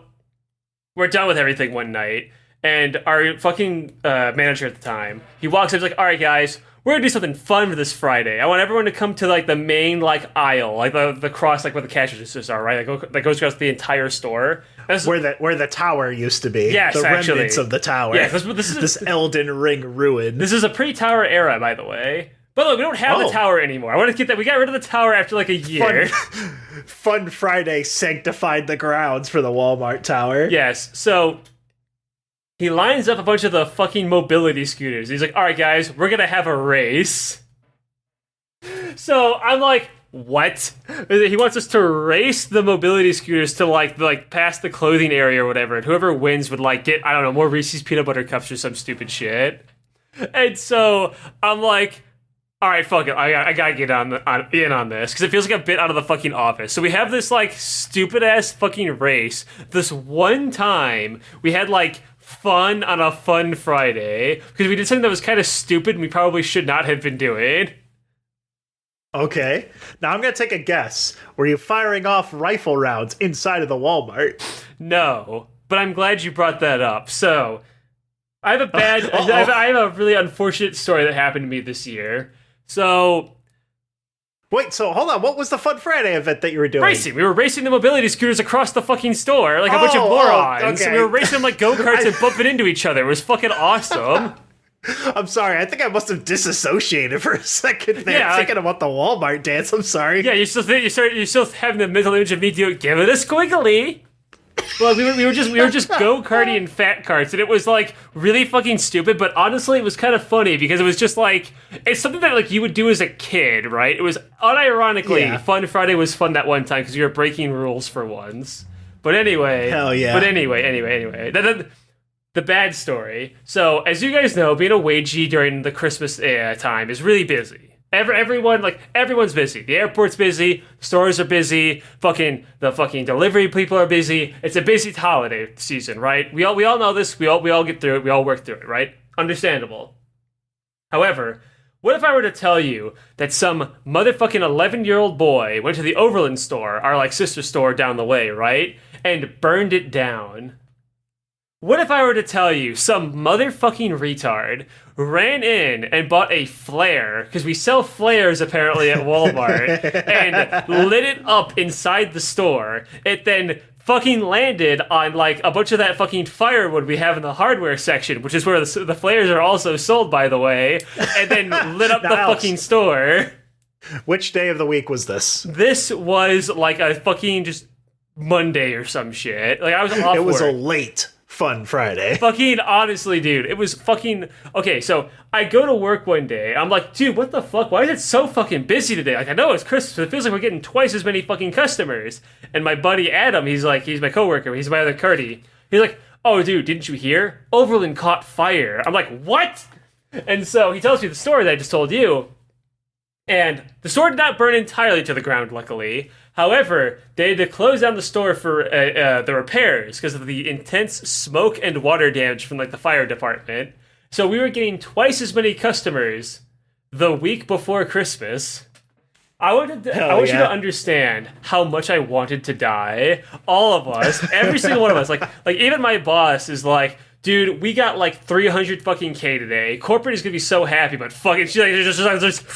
we're done with everything one night, And our fucking manager at the time, he walks up, he's like, all right, guys, we're gonna do something fun for this Friday. I want everyone to come to like the main like aisle, like the cross, like where the cash registers are, right? That goes across the entire store.
Where the tower used to be.
Yes,
the
actually.
remnants of the tower.
Yeah, this
Elden Ring ruin.
This is a pre-tower era, by the way. But look, we don't have the tower anymore. I want to get that. We got rid of the tower after like a year.
Fun Friday sanctified the grounds for the Walmart tower.
Yes, so he lines up a bunch of the fucking mobility scooters. He's like, all right, guys, we're going to have a race. So I'm like, what? He wants us to race the mobility scooters to like past the clothing area or whatever. And whoever wins would like get, I don't know, more Reese's peanut butter cups or some stupid shit. And so I'm like, all right, fuck it. I gotta get in on this because it feels like a bit out of the fucking office. So we have this like stupid ass fucking race. This one time we had like fun on a fun Friday because we did something that was kind of stupid and we probably should not have been doing.
Okay. Now I'm gonna take a guess. Were you firing off rifle rounds inside of the Walmart?
No, but I'm glad you brought that up. So I have I have a really unfortunate story that happened to me this year. So
wait, so hold on. What was the Fun Friday event that you were doing?
Racing. We were racing the mobility scooters across the fucking store like a bunch of morons.
Okay.
We were racing them like go-karts and bumping into each other. It was fucking awesome.
I'm sorry. I think I must have disassociated for a second there, thinking about the Walmart dance. I'm sorry.
Yeah, you're still having the mental image of me doing give it a squiggly. Well, we were just go-karting in fat carts, and it was like really fucking stupid. But honestly, it was kind of funny because it was just like it's something that like you would do as a kid, right? It was unironically Fun Friday was fun that one time because you were breaking rules for once. But anyway,
hell yeah.
But anyway. The bad story. So, as you guys know, being a Wagie during the Christmas time is really busy. Everyone's busy. The airport's busy. Stores are busy. The fucking delivery people are busy. It's a busy holiday season, right? We all know this. We all get through it. We all work through it, right? Understandable. However, what if I were to tell you that some motherfucking 11-year-old boy went to the Overland store, our like sister store down the way, right, and burned it down? What if I were to tell you some motherfucking retard ran in and bought a flare, because we sell flares apparently at Walmart, and lit it up inside the store. It then fucking landed on like a bunch of that fucking firewood we have in the hardware section, which is where the flares are also sold, by the way, and then lit up the fucking store.
Which day of the week was this?
This was like a fucking just Monday or some shit. Like I was off
It was
work.
a late Fun Friday.
Fucking honestly, dude, it was fucking okay. So I go to work one day. I'm like, dude, what the fuck? Why is it so fucking busy today? Like, I know it's Christmas, but it feels like we're getting twice as many fucking customers. And my buddy Adam, he's my coworker. He's my other Curdy. He's like, oh, dude, didn't you hear? Overland caught fire. I'm like, what? And so he tells me the story that I just told you. And the store did not burn entirely to the ground, luckily. However, they had to close down the store for the repairs because of the intense smoke and water damage from like the fire department. So we were getting twice as many customers the week before Christmas. I want you to understand how much I wanted to die. All of us, every single one of us, like even my boss is like, dude, we got like 300 fucking K today. Corporate is gonna be so happy, but fucking she's like just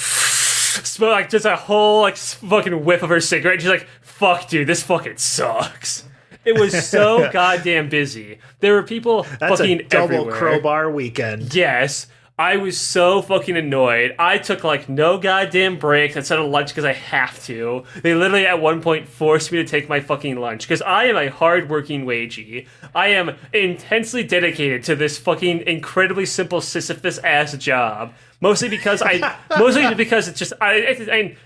smoke like just a whole like fucking whiff of her cigarette. She's like, fuck, dude, this fucking sucks. It was so goddamn busy. There were people fucking
a double
everywhere.
crowbar weekend.
Yes. I was so fucking annoyed. I took like no goddamn breaks instead of lunch because I have to. They literally at one point forced me to take my fucking lunch because I am a hard-working Wagie. I am intensely dedicated to this fucking incredibly simple Sisyphus-ass job. Mostly because it's just,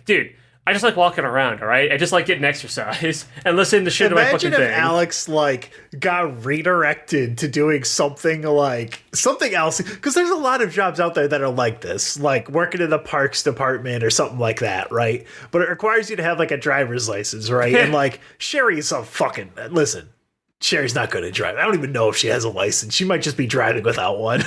dude, I just like walking around, all right? I just like getting exercise and listening to shit about my fucking thing.
Imagine if Alex, like, got redirected to doing something else. Because there's a lot of jobs out there that are like this, like working in the parks department or something like that, right? But it requires you to have, like, a driver's license, right? And, like, Sherry's Sherry's not good at driving. I don't even know if she has a license. She might just be driving without one.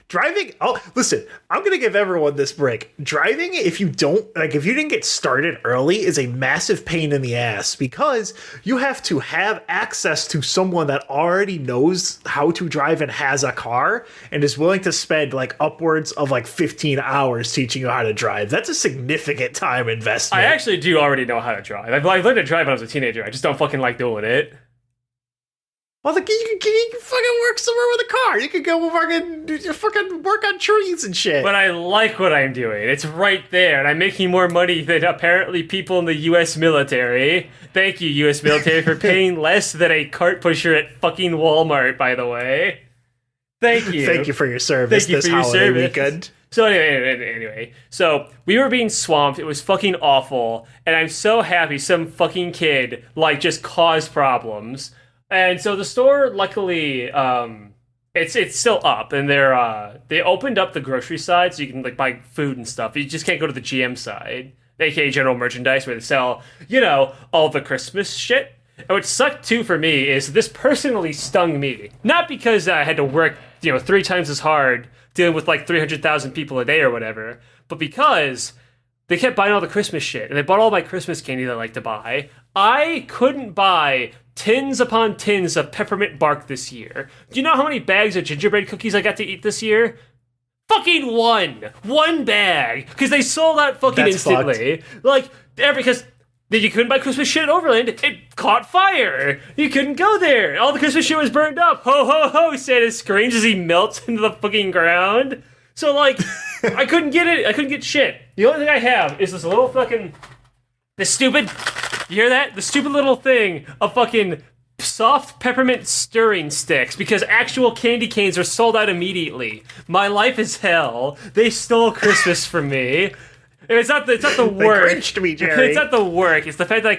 Driving, oh, listen, I'm going to give everyone this break. Driving, if you didn't get started early, is a massive pain in the ass because you have to have access to someone that already knows how to drive and has a car and is willing to spend like upwards of like 15 hours teaching you how to drive. That's a significant time investment.
I actually do already know how to drive. I learned to drive when I was a teenager. I just don't fucking like doing it.
Well, you can fucking work somewhere with a car. You can go fucking work on trees and shit.
But I like what I'm doing. It's right there, and I'm making more money than apparently people in the U.S. military. Thank you, U.S. military, for paying less than a cart pusher at fucking Walmart, by the way. Thank you.
Thank you for your service this holiday weekend.
So anyway, so we were being swamped. It was fucking awful, and I'm so happy some fucking kid, like, just caused problems. And so the store, luckily, it's still up, and they opened up the grocery side so you can like buy food and stuff. You just can't go to the GM side, aka general merchandise, where they sell, all the Christmas shit. And what sucked too for me is this personally stung me, not because I had to work 3 times as hard dealing with like 300,000 people a day or whatever, but because they kept buying all the Christmas shit, and they bought all my Christmas candy that I like to buy. I couldn't buy tins upon tins of peppermint bark this year. Do you know how many bags of gingerbread cookies I got to eat this year? Fucking one bag, because they sold out fucking
That's
instantly.
fucked.
Like, because you couldn't buy Christmas shit at Overland. It caught fire. You couldn't go there. All the Christmas shit was burned up. Ho ho ho! Santa screams as he melts into the fucking ground. So like, I couldn't get it. I couldn't get shit. The only thing I have is this little fucking, this stupid. You hear that? The stupid little thing of fucking soft peppermint stirring sticks, because actual candy canes are sold out immediately. My life is hell. They stole Christmas from me. And it's not the work.
They Grinched me, Jerry.
It's not the work. It's the fact that I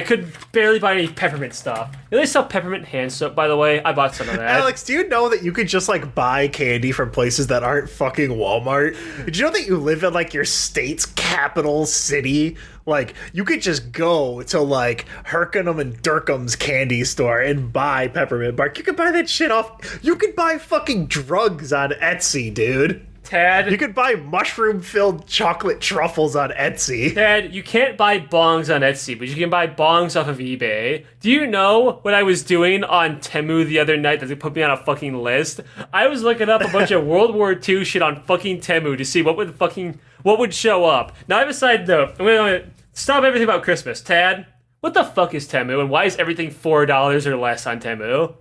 could barely buy any peppermint stuff. They sell peppermint hand soap, by the way. I bought some of that.
Alex, do you know that you could just like buy candy from places that aren't fucking Walmart? Did you know that you live in like your state's capital city? Like, you could just go to like Herkenham and Durkam's candy store and buy peppermint bark. You could buy that shit off. You could buy fucking drugs on Etsy, dude.
Tad,
you could buy mushroom-filled chocolate truffles on Etsy.
Tad, you can't buy bongs on Etsy, but you can buy bongs off of eBay. Do you know what I was doing on Temu the other night that they put me on a fucking list? I was looking up a bunch of World War II shit on fucking Temu to see what would show up. Now I have a side note. I'm gonna stop everything about Christmas. Tad, what the fuck is Temu, and why is everything $4 or less on Temu?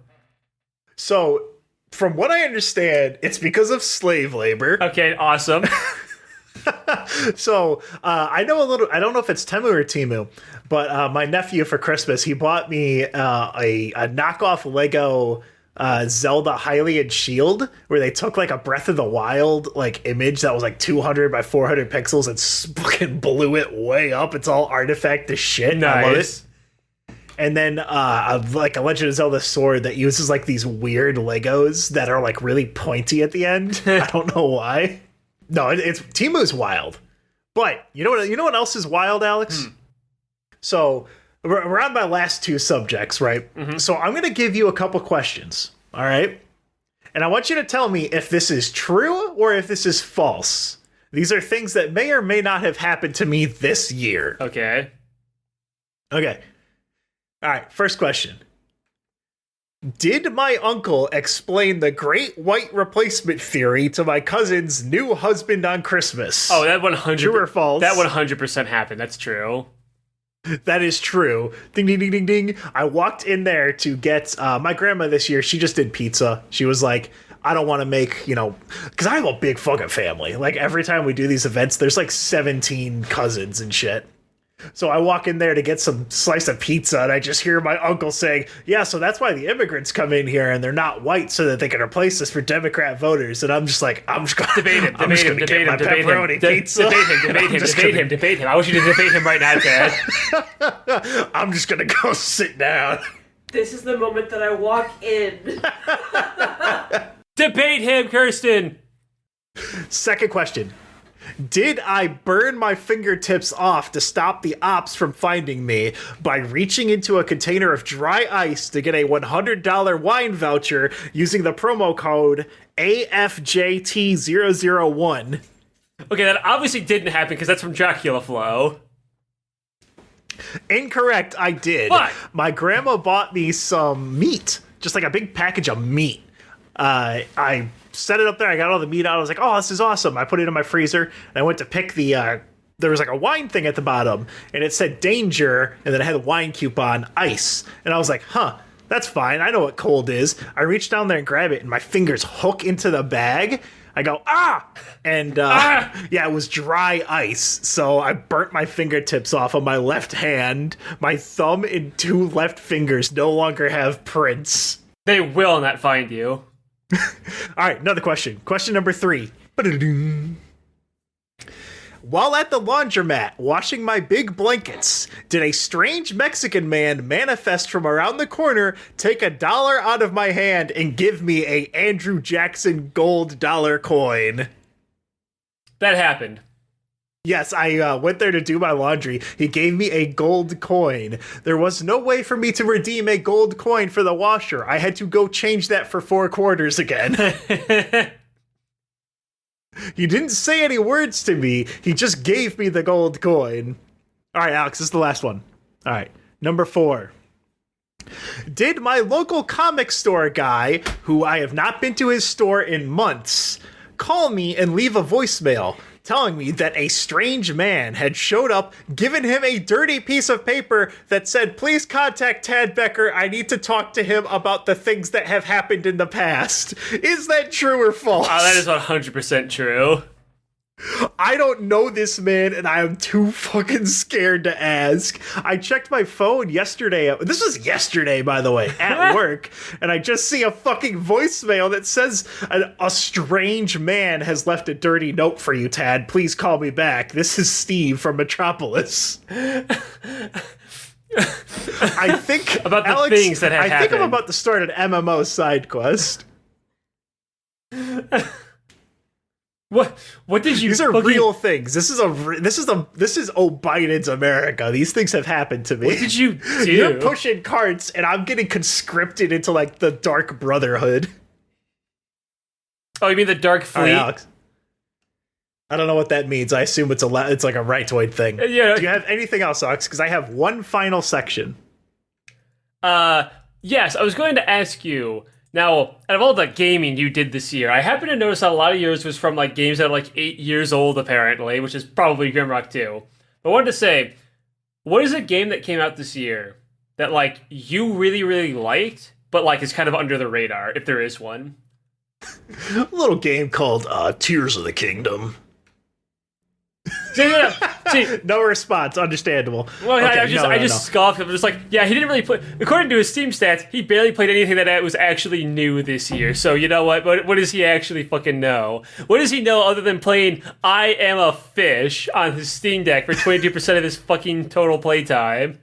So, from what I understand, it's because of slave labor.
Okay, awesome.
So, I know a little, I don't know if it's Temu or Temu, but my nephew for Christmas, he bought me a knockoff Lego Zelda Hylian shield, where they took like a Breath of the Wild like image that was like 200 by 400 pixels and fucking blew it way up. It's all artifact as shit.
Nice.
I love it. And then like a Legend of Zelda sword that uses like these weird Legos that are like really pointy at the end. I don't know why. No, it's Temu's wild. But you know what else is wild, Alex? So we're on my last 2 subjects, right? Mm-hmm. So I'm going to give you a couple questions, all right? And I want you to tell me if this is true or if this is false. These are things that may or may not have happened to me this year.
Okay.
All right, first question. Did my uncle explain the great white replacement theory to my cousin's new husband on Christmas?
Oh, that 100%.
True or false?
That 100% happened. That's true.
That is true. Ding, ding, ding, ding, ding. I walked in there to get my grandma this year. She just did pizza. She was like, I don't want to make, because I have a big fucking family. Like, every time we do these events, there's like 17 cousins and shit. So I walk in there to get some slice of pizza, and I just hear my uncle saying, yeah, so that's why the immigrants come in here and they're not white so that they can replace us for Democrat voters. And I'm just like, I'm just going to debate him. Debate him. Debate him.
I want you to debate him right now, Dad.
I'm just going to go sit down.
This is the moment that I walk in.
Debate him, Kirsten.
Second question. Did I burn my fingertips off to stop the ops from finding me by reaching into a container of dry ice to get a $100 wine voucher using the promo code AFJT001?
Okay, that obviously didn't happen because that's from Dracula Flow.
Incorrect, I did.
What?
My grandma bought me some meat, just like a big package of meat. I set it up there, I got all the meat out, I was like, oh, this is awesome. I put it in my freezer, and I went to pick there was like a wine thing at the bottom, and it said danger, and then it had a wine coupon, ice. And I was like, that's fine, I know what cold is. I reach down there and grab it, and my fingers hook into the bag. I go, and yeah, it was dry ice, so I burnt my fingertips off on my left hand. My thumb and 2 left fingers no longer have prints.
They will not find you.
All right, another question. Question number 3. While at the laundromat washing my big blankets, did a strange Mexican man manifest from around the corner, take $1 out of my hand, and give me a Andrew Jackson gold dollar coin?
That happened.
Yes, I went there to do my laundry. He gave me a gold coin. There was no way for me to redeem a gold coin for the washer. I had to go change that for 4 quarters again. He didn't say any words to me. He just gave me the gold coin. All right, Alex, this is the last one. All right, number 4. Did my local comic store guy, who I have not been to his store in months, call me and leave a voicemail telling me that a strange man had showed up, given him a dirty piece of paper that said, please contact Tad Becker, I need to talk to him about the things that have happened in the past. Is that true or false?
That is 100% true.
I don't know this man, and I am too fucking scared to ask. I checked my phone yesterday. This was yesterday, by the way, at work, and I just see a fucking voicemail that says a strange man has left a dirty note for you, Tad. Please call me back. This is Steve from Metropolis. I think
about the
Alex,
things that have happened.
I think I'm about to start an MMO side quest.
What did you?
These are real things. This is Biden's America. These things have happened to me.
What did you do?
You're pushing carts, and I'm getting conscripted into like the Dark Brotherhood.
Oh, you mean the Dark Fleet?
Alex. I don't know what that means. I assume it's like a rightoid thing.
Yeah.
Do you have anything else, Alex? Because I have one final section.
Yes, I was going to ask you. Now, out of all the gaming you did this year, I happen to notice that a lot of yours was from like games that are like 8 years old, apparently, which is probably Grimrock 2. But I wanted to say, what is a game that came out this year that like you really, really liked, but like is kind of under the radar, if there is one?
A little game called Tears of the Kingdom.
See,
no response. Understandable.
Well,
okay,
I just scoffed. I'm just like, yeah, he didn't really play. According to his Steam stats, he barely played anything that was actually new this year. So you know what? What does he actually fucking know? What does he know other than playing I Am a Fish on his Steam Deck for 22% of his fucking total playtime?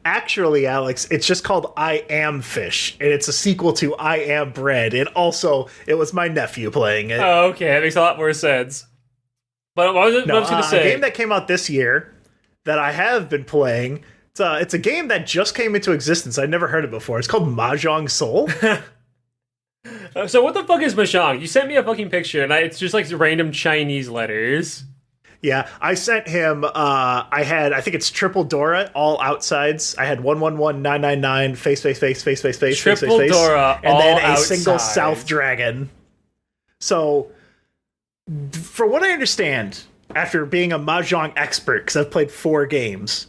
Actually, Alex, it's just called I Am Fish, and it's a sequel to I Am Bread. And also, it was my nephew playing it.
Oh, okay, that makes a lot more sense. But what I was going to say?
A game that came out this year that I have been playing, it's a game that just came into existence. I'd never heard it before. It's called Mahjong Soul.
So what the fuck is Mah-Shong? You sent me a fucking picture, and it's just like random Chinese letters.
Yeah, I sent him, I think it's Triple Dorah, all outsides. I had 111999, face,
Triple Dorah,
and
all
then a
outsides.
single South Dragon. So, from what I understand, after being a Mahjong expert, because I've played 4 games,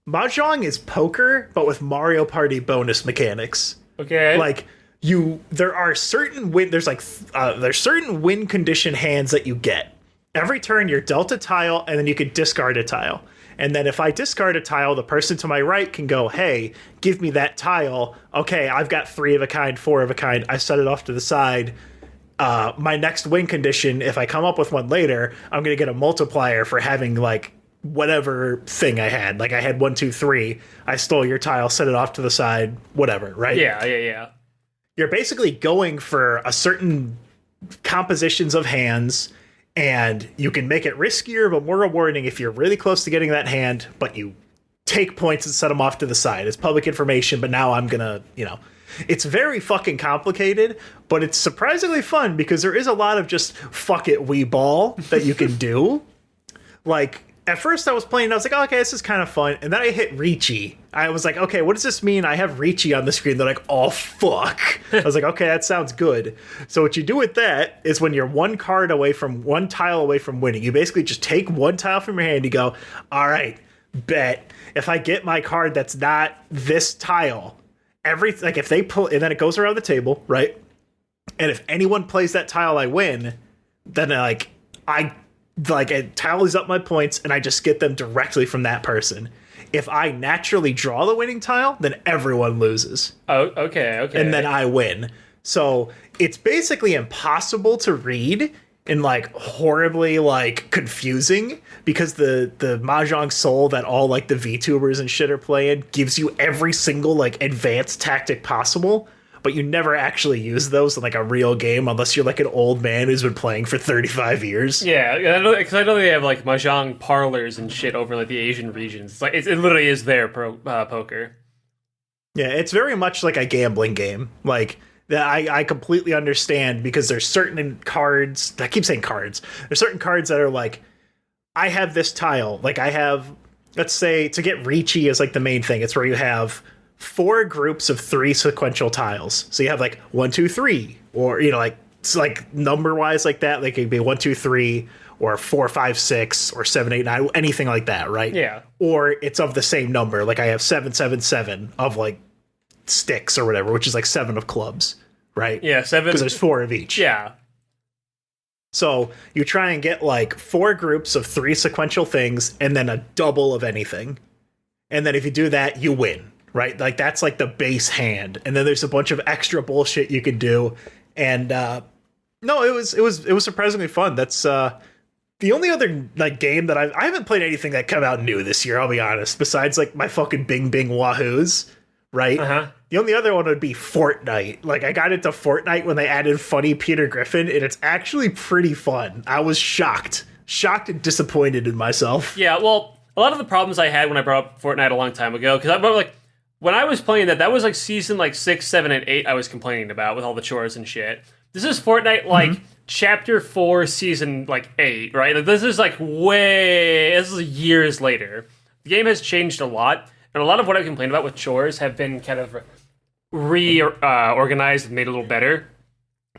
Mahjong is poker, but with Mario Party bonus mechanics.
Okay.
Like, there are certain there's certain win condition hands that you get. Every turn, you're dealt a tile, and then you can discard a tile. And then if I discard a tile, the person to my right can go, hey, give me that tile. Okay, I've got 3 of a kind, 4 of a kind. I set it off to the side. My next win condition, if I come up with one later, I'm going to get a multiplier for having, like, whatever thing I had. Like, I had 1, 2, 3. I stole your tile, set it off to the side, whatever, right?
Yeah. You're
basically going for a certain compositions of hands And you can make it riskier, but more rewarding if you're really close to getting that hand, but you take points and set them off to the side. It's public information, but now I'm gonna, it's very fucking complicated, but it's surprisingly fun because there is a lot of just fuck it, we ball that you can do. Like, at first I was playing, I was like, oh, okay, this is kind of fun. And then I hit Ricci. I was like, okay, what does this mean? I have Ricci on the screen. They're like, oh, fuck. I was like, okay, that sounds good. So what you do with that is when you're one tile away from winning, you basically just take one tile from your hand. You go, all right, bet. If I get my card that's not this tile, if they pull, and then it goes around the table, right? And if anyone plays that tile, I win. Then it tallies up my points, and I just get them directly from that person. If I naturally draw the winning tile, then everyone loses.
Oh, okay.
And then I win. So it's basically impossible to read and like horribly like confusing because the Mahjong Soul that all like the VTubers and shit are playing gives you every single like advanced tactic possible. But you never actually use those in like a real game unless you're like an old man who's been playing for 35 years.
Yeah, because I know they have like Mahjong parlors and shit over in like the Asian regions. It's like it literally is their poker.
Yeah, it's very much like a gambling game. Like that, I completely understand because there's certain cards. I keep saying cards. There's certain cards that are like, I have this tile. Like I have, let's say, to get Ricci is like the main thing. It's where you have 4 groups of 3 sequential tiles. So you have like 1, 2, 3, or like it's like number wise like that. Like it could be 1, 2, 3, or 4, 5, 6, or 7, 8, 9, anything like that, right?
Yeah.
Or it's of the same number. Like I have 7, 7, 7 of like sticks or whatever, which is like 7 of clubs, right?
Yeah, 7.
Because there's 4 of each.
Yeah.
So you try and get like 4 groups of 3 sequential things, and then a double of anything. And then if you do that, you win. Right, like that's like the base hand, and then there's a bunch of extra bullshit you could do, and no, it was surprisingly fun. That's the only other like game that I haven't played anything that came out new this year. I'll be honest, besides like my fucking Bing Bing Wahoos, right? The only other one would be Fortnite. Like I got into Fortnite when they added Funny Peter Griffin, and it's actually pretty fun. I was shocked and disappointed in myself.
Yeah, well, a lot of the problems I had when I brought up Fortnite a long time ago, because I remember like. When I was playing that was like season like 6, 7, and 8 I was complaining about with all the chores and shit. This is Fortnite like chapter 4, season like 8, right? Like, this is years later. The game has changed a lot, and a lot of what I complained about with chores have been kind of reorganized and made a little better.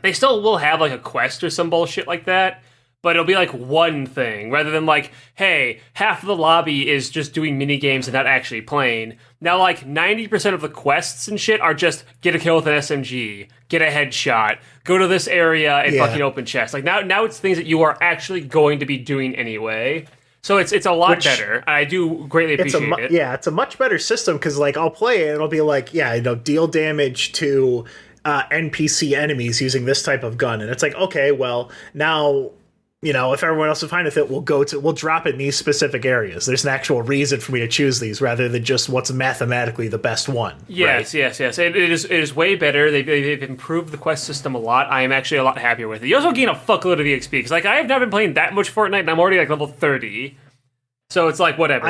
They still will have like a quest or some bullshit like that, but it'll be like one thing rather than like, hey, half of the lobby is just doing mini games and not actually playing. Now, like 90% of the quests and shit are just get a kill with an SMG, get a headshot, go to this area and fucking open chests. Like now it's things that you are actually going to be doing anyway. So it's a lot better. I do greatly appreciate it.
Yeah, it's a much better system because like I'll play it and it'll be like, deal damage to NPC enemies using this type of gun, and it's like, okay, well now. If everyone else is fine with it, we'll drop it in these specific areas. There's an actual reason for me to choose these rather than just what's mathematically the best one.
Yes, right? yes. It is way better. They've improved the quest system a lot. I am actually a lot happier with it. You also gain a fuckload of EXP because like I have not been playing that much Fortnite and I'm already like level 30. So it's like whatever.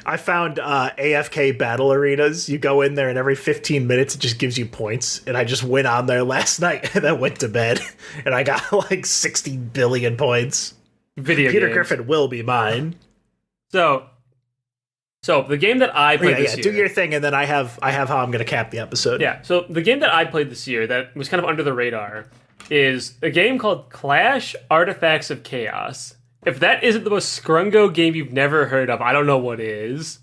I found AFK battle arenas. You go in there and every 15 minutes it just gives you points. And I just went on there last night and then went to bed. And I got like 60 billion points.
Peter
Griffin will be mine.
So the game that I played this year.
Do your thing, and then I have how I'm going to cap the episode.
Yeah, so the game that I played this year that was kind of under the radar is a game called Clash Artifacts of Chaos. If that isn't the most scrungo game you've never heard of, I don't know what is.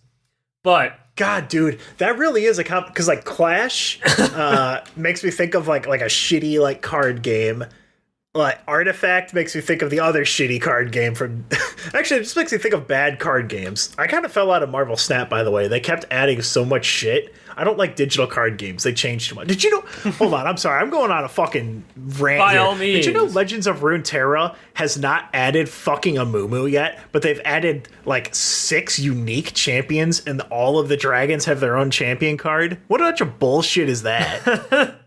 But
God, dude, that really is a because like Clash makes me think of like a shitty like card game. Like Artifact makes me think of the other shitty card game from. Actually, it just makes me think of bad card games. I kind of fell out of Marvel Snap, by the way. They kept adding so much shit. I don't like digital card games. They changed too much. Did you know? Hold on, I'm sorry. I'm going on a fucking rant.
By
here.
all means.
Did you know Legends of Runeterra has not added fucking Amumu yet? But they've added like 6 unique champions, and all of the dragons have their own champion card. What a bunch of bullshit is that?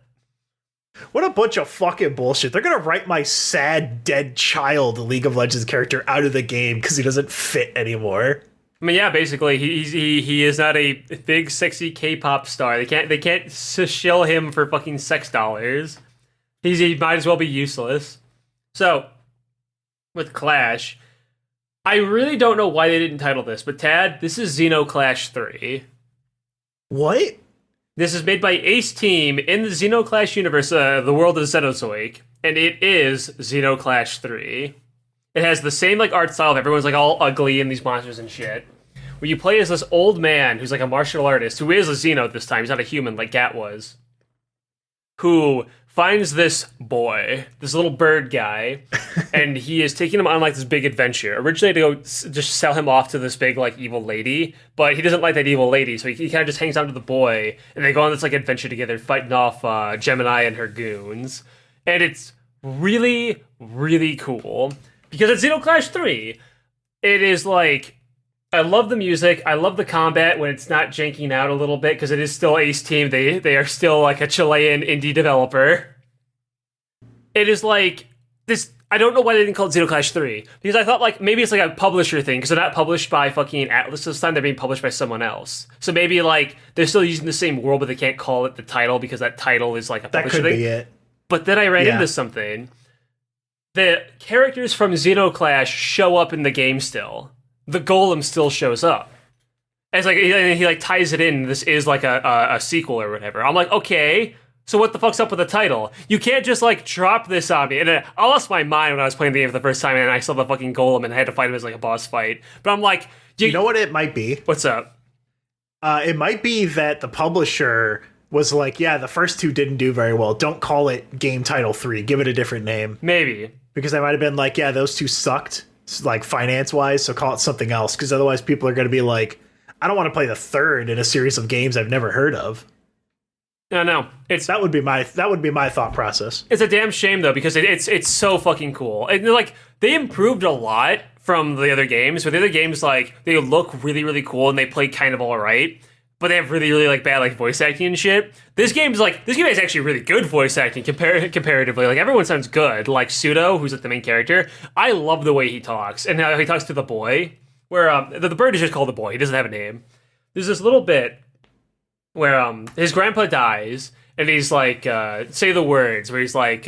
What a bunch of fucking bullshit. They're gonna write my sad, dead child League of Legends character out of the game because he doesn't fit anymore.
I mean, yeah, basically, he is not a big, sexy K-pop star. They can't shill him for fucking sex dollars. He might as well be useless. So, with Clash, I really don't know why they didn't title this, but Tad, this is Zeno Clash 3.
What?
This is made by Ace Team in the Zeno Clash universe, the world of Xenozoic, and it is Zeno Clash 3. It has the same like art style. Everyone's like all ugly and these monsters and shit. Where you play as this old man who's like a martial artist, who is a Xeno this time. He's not a human like Gat was. Who finds this boy, this little bird guy, and he is taking him on like this big adventure. Originally to go just sell him off to this big like evil lady, but he doesn't like that evil lady, so he kind of just hangs on to the boy, and they go on this like adventure together, fighting off Gemini and her goons. And it's really, really cool. Because it's Zeno Clash 3, it is like, I love the music, I love the combat when it's not janking out a little bit, because it is still Ace Team, they are still like a Chilean indie developer. It is like, this, I don't know why they didn't call it Zeno Clash 3, because I thought like, maybe it's like a publisher thing, because they're not published by fucking Atlas this time, they're being published by someone else. So maybe like, they're still using the same world, but they can't call it the title, because that title is like a publisher thing.
That could be it.
But then I ran into something. The characters from Zeno Clash show up in the game still. The golem still shows up. And it's like he like ties it in. This is like a sequel or whatever. I'm like, okay, so what the fuck's up with the title? You can't just like drop this on me. And I lost my mind when I was playing the game for the first time, and I saw the fucking golem and I had to fight him as like a boss fight. But I'm like,
you know what it might be?
What's up?
It might be that the publisher was like, yeah, the first two didn't do very well. Don't call it Game Title 3. Give it a different name.
Maybe.
Because they might have been like, yeah, those two sucked, like finance-wise, so call it something else. Because otherwise people are going to be like, I don't want to play the third in a series of games I've never heard of.
No.
That would be my thought process.
It's a damn shame though, because it's so fucking cool. And like they improved a lot from the other games, but the other games like they look really, really cool and they play kind of all right. But they have really, really like bad like voice acting and shit. This game has actually really good voice acting comparatively. Like everyone sounds good. Like Pseudo, who's like the main character, I love the way he talks and how he talks to the boy. Where the bird is just called the boy. He doesn't have a name. There's this little bit where his grandpa dies and he's like, say the words. Where he's like,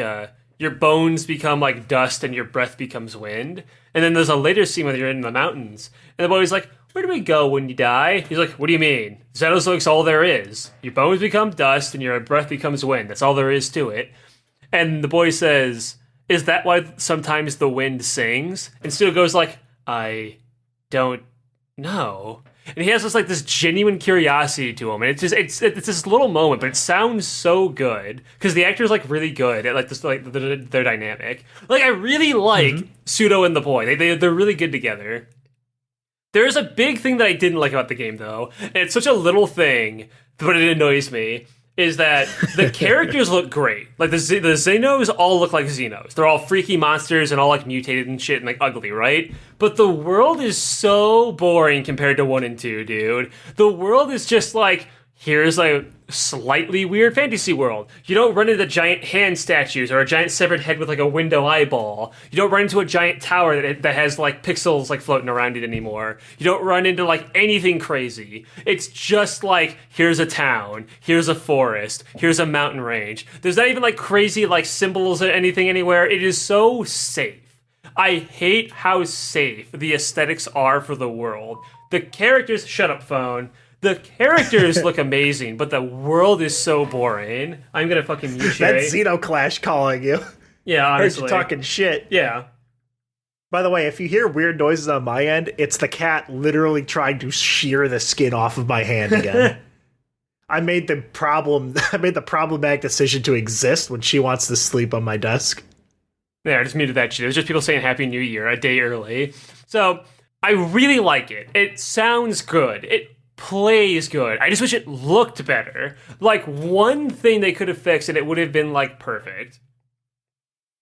your bones become like dust and your breath becomes wind. And then there's a later scene where you're in the mountains and the boy's like, where do we go when you die? He's like, what do you mean? Xenozoic's all there is. Your bones become dust and your breath becomes wind. That's all there is to it. And the boy says, is that why sometimes the wind sings? And Stu goes like, I don't know. And he has this genuine curiosity to him. And it's this little moment, but it sounds so good. Because the actor's like really good at like this their dynamic. Like I really like Pseudo and the boy. They're really good together. There's a big thing that I didn't like about the game, though, and it's such a little thing, but it annoys me, is that the characters look great. Like, the Xenos all look like Xenos. They're all freaky monsters and all, like, mutated and shit and, like, ugly, right? But the world is so boring compared to 1 and 2, dude. The world is just, like, here's a slightly weird fantasy world. You don't run into giant hand statues or a giant severed head with like a window eyeball. You don't run into a giant tower that has like pixels like floating around it anymore. You don't run into like anything crazy. It's just like, here's a town, here's a forest, here's a mountain range. There's not even like crazy like symbols or anything anywhere. It is so safe. I hate how safe the aesthetics are for the world. The characters, shut up phone. The characters look amazing, but the world is so boring. I'm gonna fucking mute you.
That's Zeno Clash calling you.
Yeah, honestly.
Heard you talking shit.
Yeah.
By the way, if you hear weird noises on my end, it's the cat literally trying to shear the skin off of my hand again. I made the problematic decision to exist when she wants to sleep on my desk.
Yeah, I just muted that shit. It was just people saying Happy New Year a day early. So, I really like it. It sounds good. It plays good. I just wish it looked better. Like, one thing they could have fixed and it would have been, like, perfect.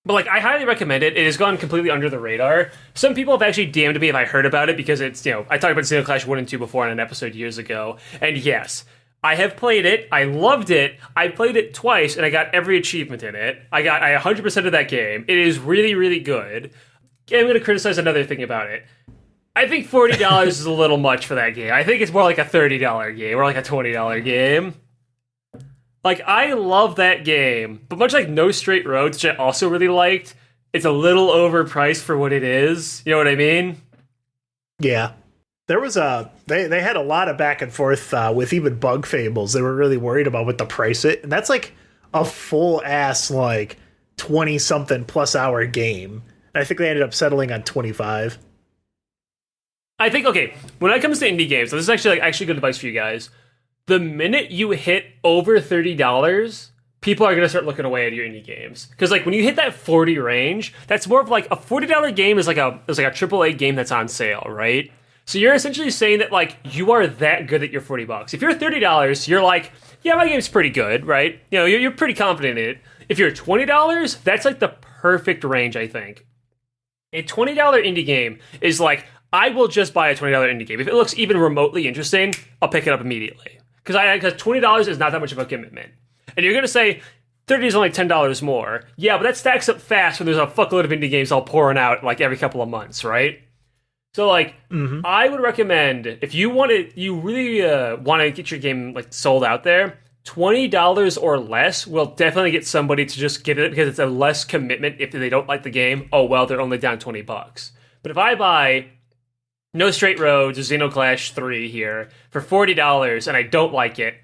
But, like, I highly recommend it. It has gone completely under the radar. Some people have actually DM'd me if I heard about it because it's, I talked about Zeno Clash 1 and 2 before on an episode years ago. And yes, I have played it. I loved it. I played it twice, and I got every achievement in it. I 100% of that game. It is really, really good. I'm going to criticize another thing about it. I think $40 is a little much for that game. I think it's more like a $30 game or like a $20 game. Like, I love that game, but much like No Straight Roads, which I also really liked, it's a little overpriced for what it is. You know what I mean?
Yeah. There was they had a lot of back and forth with even Bug Fables. They were really worried about what the price it, and that's like a full ass like 20 something plus hour game. And I think they ended up settling on 25.
I think, okay, when it comes to indie games, so this is actually good advice for you guys. The minute you hit over $30, people are going to start looking away at your indie games. Because like when you hit that 40 range, that's more of like a $40 game is like a AAA game that's on sale, right? So you're essentially saying that like you are that good at your $40. If you're $30, you're like, yeah, my game's pretty good, right? You know, you're pretty confident in it. If you're $20, that's like the perfect range, I think. A $20 indie game is like, I will just buy a $20 indie game. If it looks even remotely interesting, I'll pick it up immediately. Because $20 is not that much of a commitment. And you're going to say, 30 is only $10 more. Yeah, but that stacks up fast when there's a fuckload of indie games all pouring out like every couple of months, right? So like, I would recommend if you really want to get your game like sold out there, $20 or less will definitely get somebody to just get it because it's a less commitment if they don't like the game. Oh well, they're only down $20. But if I buy No Straight Roads or Zeno Clash 3 here for $40 and I don't like it,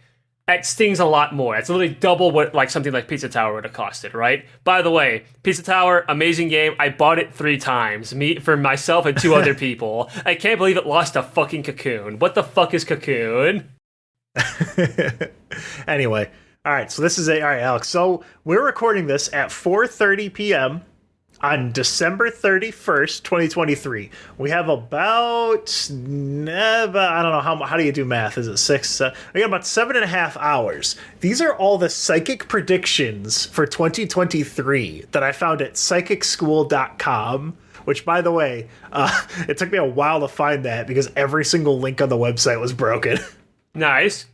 that stings a lot more. It's literally double what like something like Pizza Tower would have costed, right? By the way, Pizza Tower, amazing game. I bought it 3 times, for myself and 2 other people. I can't believe it lost a fucking Cocoon. What the fuck is Cocoon?
Anyway, all right. So this is all right, Alex. So we're recording this at 4:30 p.m. on December 31st, 2023. We have about, I don't know, how do you do math? Is it 6? We got about 7.5 hours. These are all the psychic predictions for 2023 that I found at psychicschool.com, which, by the way, it took me a while to find that because every single link on the website was broken.
Nice.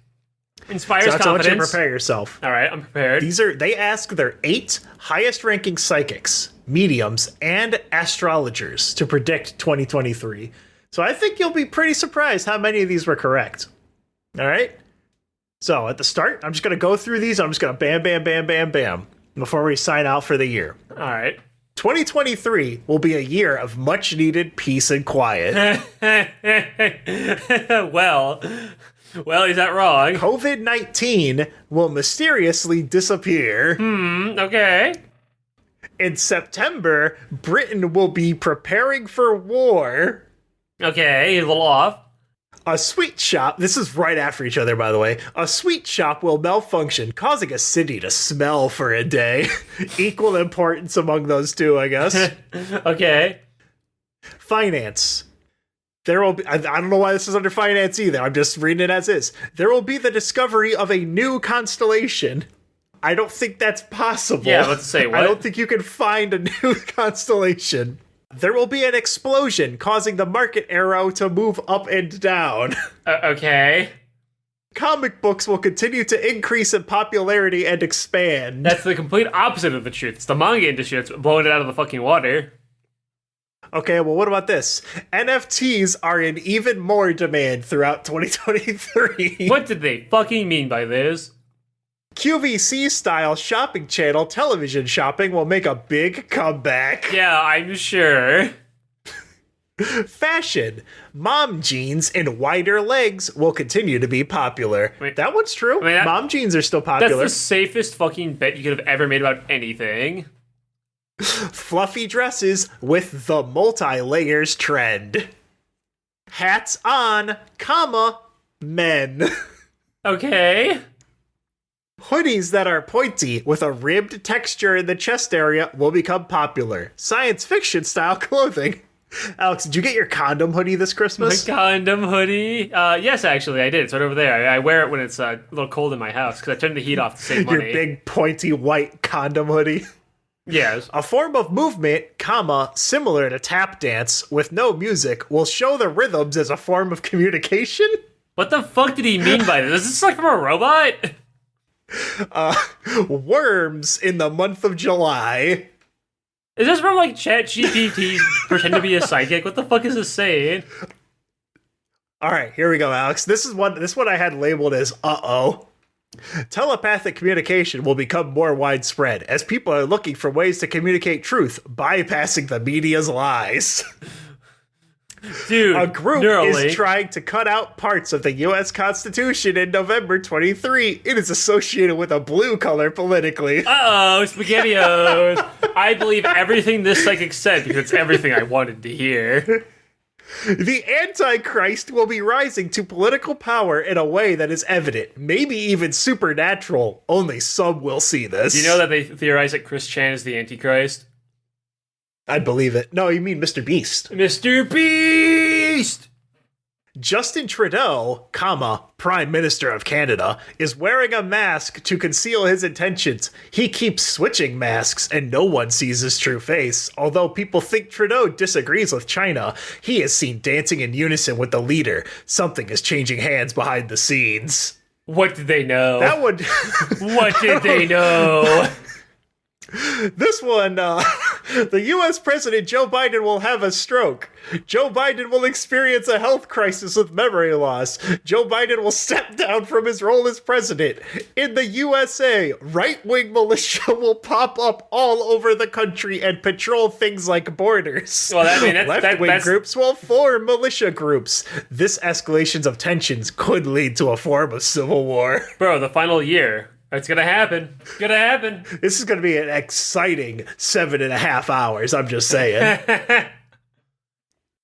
Inspires
confidence. I want you to
confidence.
prepare yourself.
All right, I'm prepared.
They ask their 8 highest ranking psychics, mediums, and astrologers to predict 2023. So I think you'll be pretty surprised how many of these were correct. All right? So at the start, I'm just going to go through these. I'm just going to bam, bam, bam, bam, bam before we sign out for the year.
All right.
2023 will be a year of much needed peace and quiet.
Well, is that wrong?
COVID-19 will mysteriously disappear.
Okay.
In September, Britain will be preparing for war.
Okay, a little off.
A sweet shop, this is right after each other, by the way. A sweet shop will malfunction, causing a city to smell for a day. Equal importance among those two, I guess.
Okay.
Finance. There will be, I don't know why this is under finance either. I'm just reading it as is. There will be the discovery of a new constellation. I don't think that's possible.
Yeah, let's say what?
I don't think you can find a new constellation. There will be an explosion causing the market arrow to move up and down.
Okay.
Comic books will continue to increase in popularity and expand.
That's the complete opposite of the truth. It's the manga industry that's blowing it out of the fucking water.
Okay, well, what about this? NFTs are in even more demand throughout 2023.
What did they fucking mean by this?
QVC-style shopping channel television shopping will make a big comeback.
Yeah, I'm sure.
Fashion. Mom jeans and wider legs will continue to be popular.
Wait.
That one's true. Mom jeans are still popular.
That's the safest fucking bet you could have ever made about anything.
Fluffy dresses with the multi-layers trend. Hats on, comma, men.
Okay.
Hoodies that are pointy with a ribbed texture in the chest area will become popular. Science fiction style clothing. Alex, did you get your condom hoodie this Christmas?
My condom hoodie? Yes, actually, I did. It's right over there. I wear it when it's a little cold in my house because I turn the heat off to save money.
Your big pointy white condom hoodie.
Yes.
A form of movement, comma, similar to tap dance with no music will show the rhythms as a form of communication.
What the fuck did he mean by this? Is this like from a robot?
Worms in the month of July.
Is this from like ChatGPT pretend to be a psychic? What the fuck is this saying?
All right, here we go, Alex. This one I had labeled as uh-oh. Telepathic communication will become more widespread as people are looking for ways to communicate truth, bypassing the media's lies.
Dude,
a group is trying to cut out parts of the U.S. Constitution in November 23. It is associated with a blue color politically.
Uh-oh, SpaghettiOs. I believe everything this psychic said because it's everything I wanted to hear.
The Antichrist will be rising to political power in a way that is evident, maybe even supernatural. Only some will see this.
Do you know that they theorize that Chris Chan is the Antichrist?
I believe it. No, you mean Mr. Beast.
Mr. Beast!
Justin Trudeau, Prime Minister of Canada, is wearing a mask to conceal his intentions. He keeps switching masks and no one sees his true face. Although people think Trudeau disagrees with China, he is seen dancing in unison with the leader. Something is changing hands behind the scenes.
What did they know?
That would...
What did they know?
This one, the U.S. President Joe Biden will have a stroke. Joe Biden will experience a health crisis with memory loss. Joe Biden will step down from his role as president. In the USA, right-wing militia will pop up all over the country and patrol things like borders.
Well,
left-wing groups will form militia groups. This escalations of tensions could lead to a form of civil war.
Bro, the final year. It's gonna happen. It's gonna happen.
This is gonna be an exciting 7.5 hours, I'm just saying.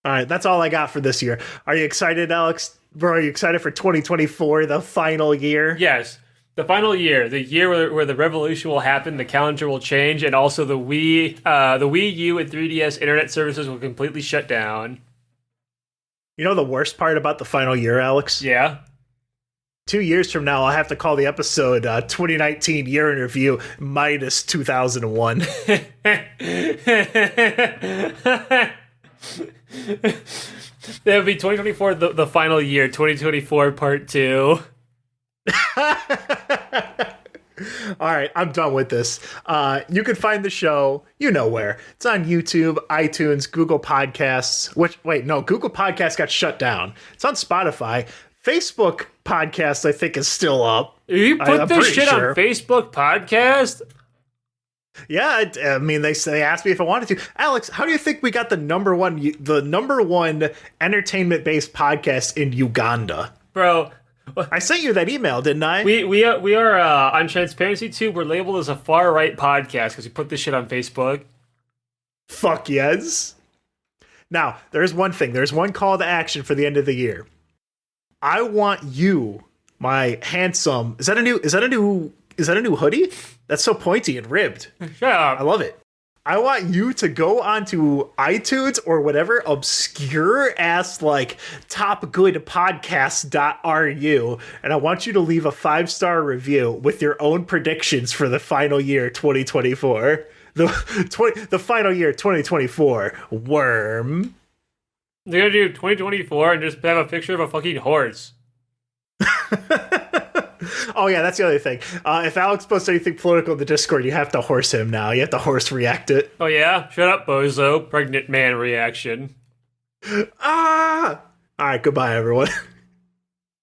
All right, that's all I got for this year. Are you excited, Alex? Bro, are you excited for 2024, the final year?
Yes. The final year, the year where the revolution will happen, the calendar will change, and also the Wii U and 3DS internet services will completely shut down.
You know the worst part about the final year, Alex?
Yeah.
2 years from now, I'll have to call the episode 2019 Year in Review minus 2001.
That would be 2024, the final year, 2024 part 2.
All right, I'm done with this. You can find the show, you know where. It's on YouTube, iTunes, Google Podcasts. Google Podcasts got shut down. It's on Spotify. Facebook podcast, I think, is still up.
You put this shit on Facebook podcast?
Yeah, I mean, they asked me if I wanted to. Alex, how do you think we got the number one entertainment-based podcast in Uganda?
Bro,
I sent you that email, didn't I?
We are on Transparency Tube. We're labeled as a far-right podcast because we put this shit on Facebook.
Fuck yes. Now, there's one thing. There's one call to action for the end of the year. I want you, my handsome. Is that a new hoodie? That's so pointy and ribbed.
Shut up.
I love it. I want you to go onto iTunes or whatever obscure ass like topgoodpodcast.ru, and I want you to leave a 5-star review with your own predictions for the final year 2024. The final year 2024 worm.
They're gonna do 2024 and just have a picture of a fucking horse.
Oh yeah, that's the other thing. If Alex posts anything political in the Discord, you have to horse him now. You have to horse react it.
Oh yeah? Shut up, bozo. Pregnant man reaction.
Ah! Alright, goodbye everyone.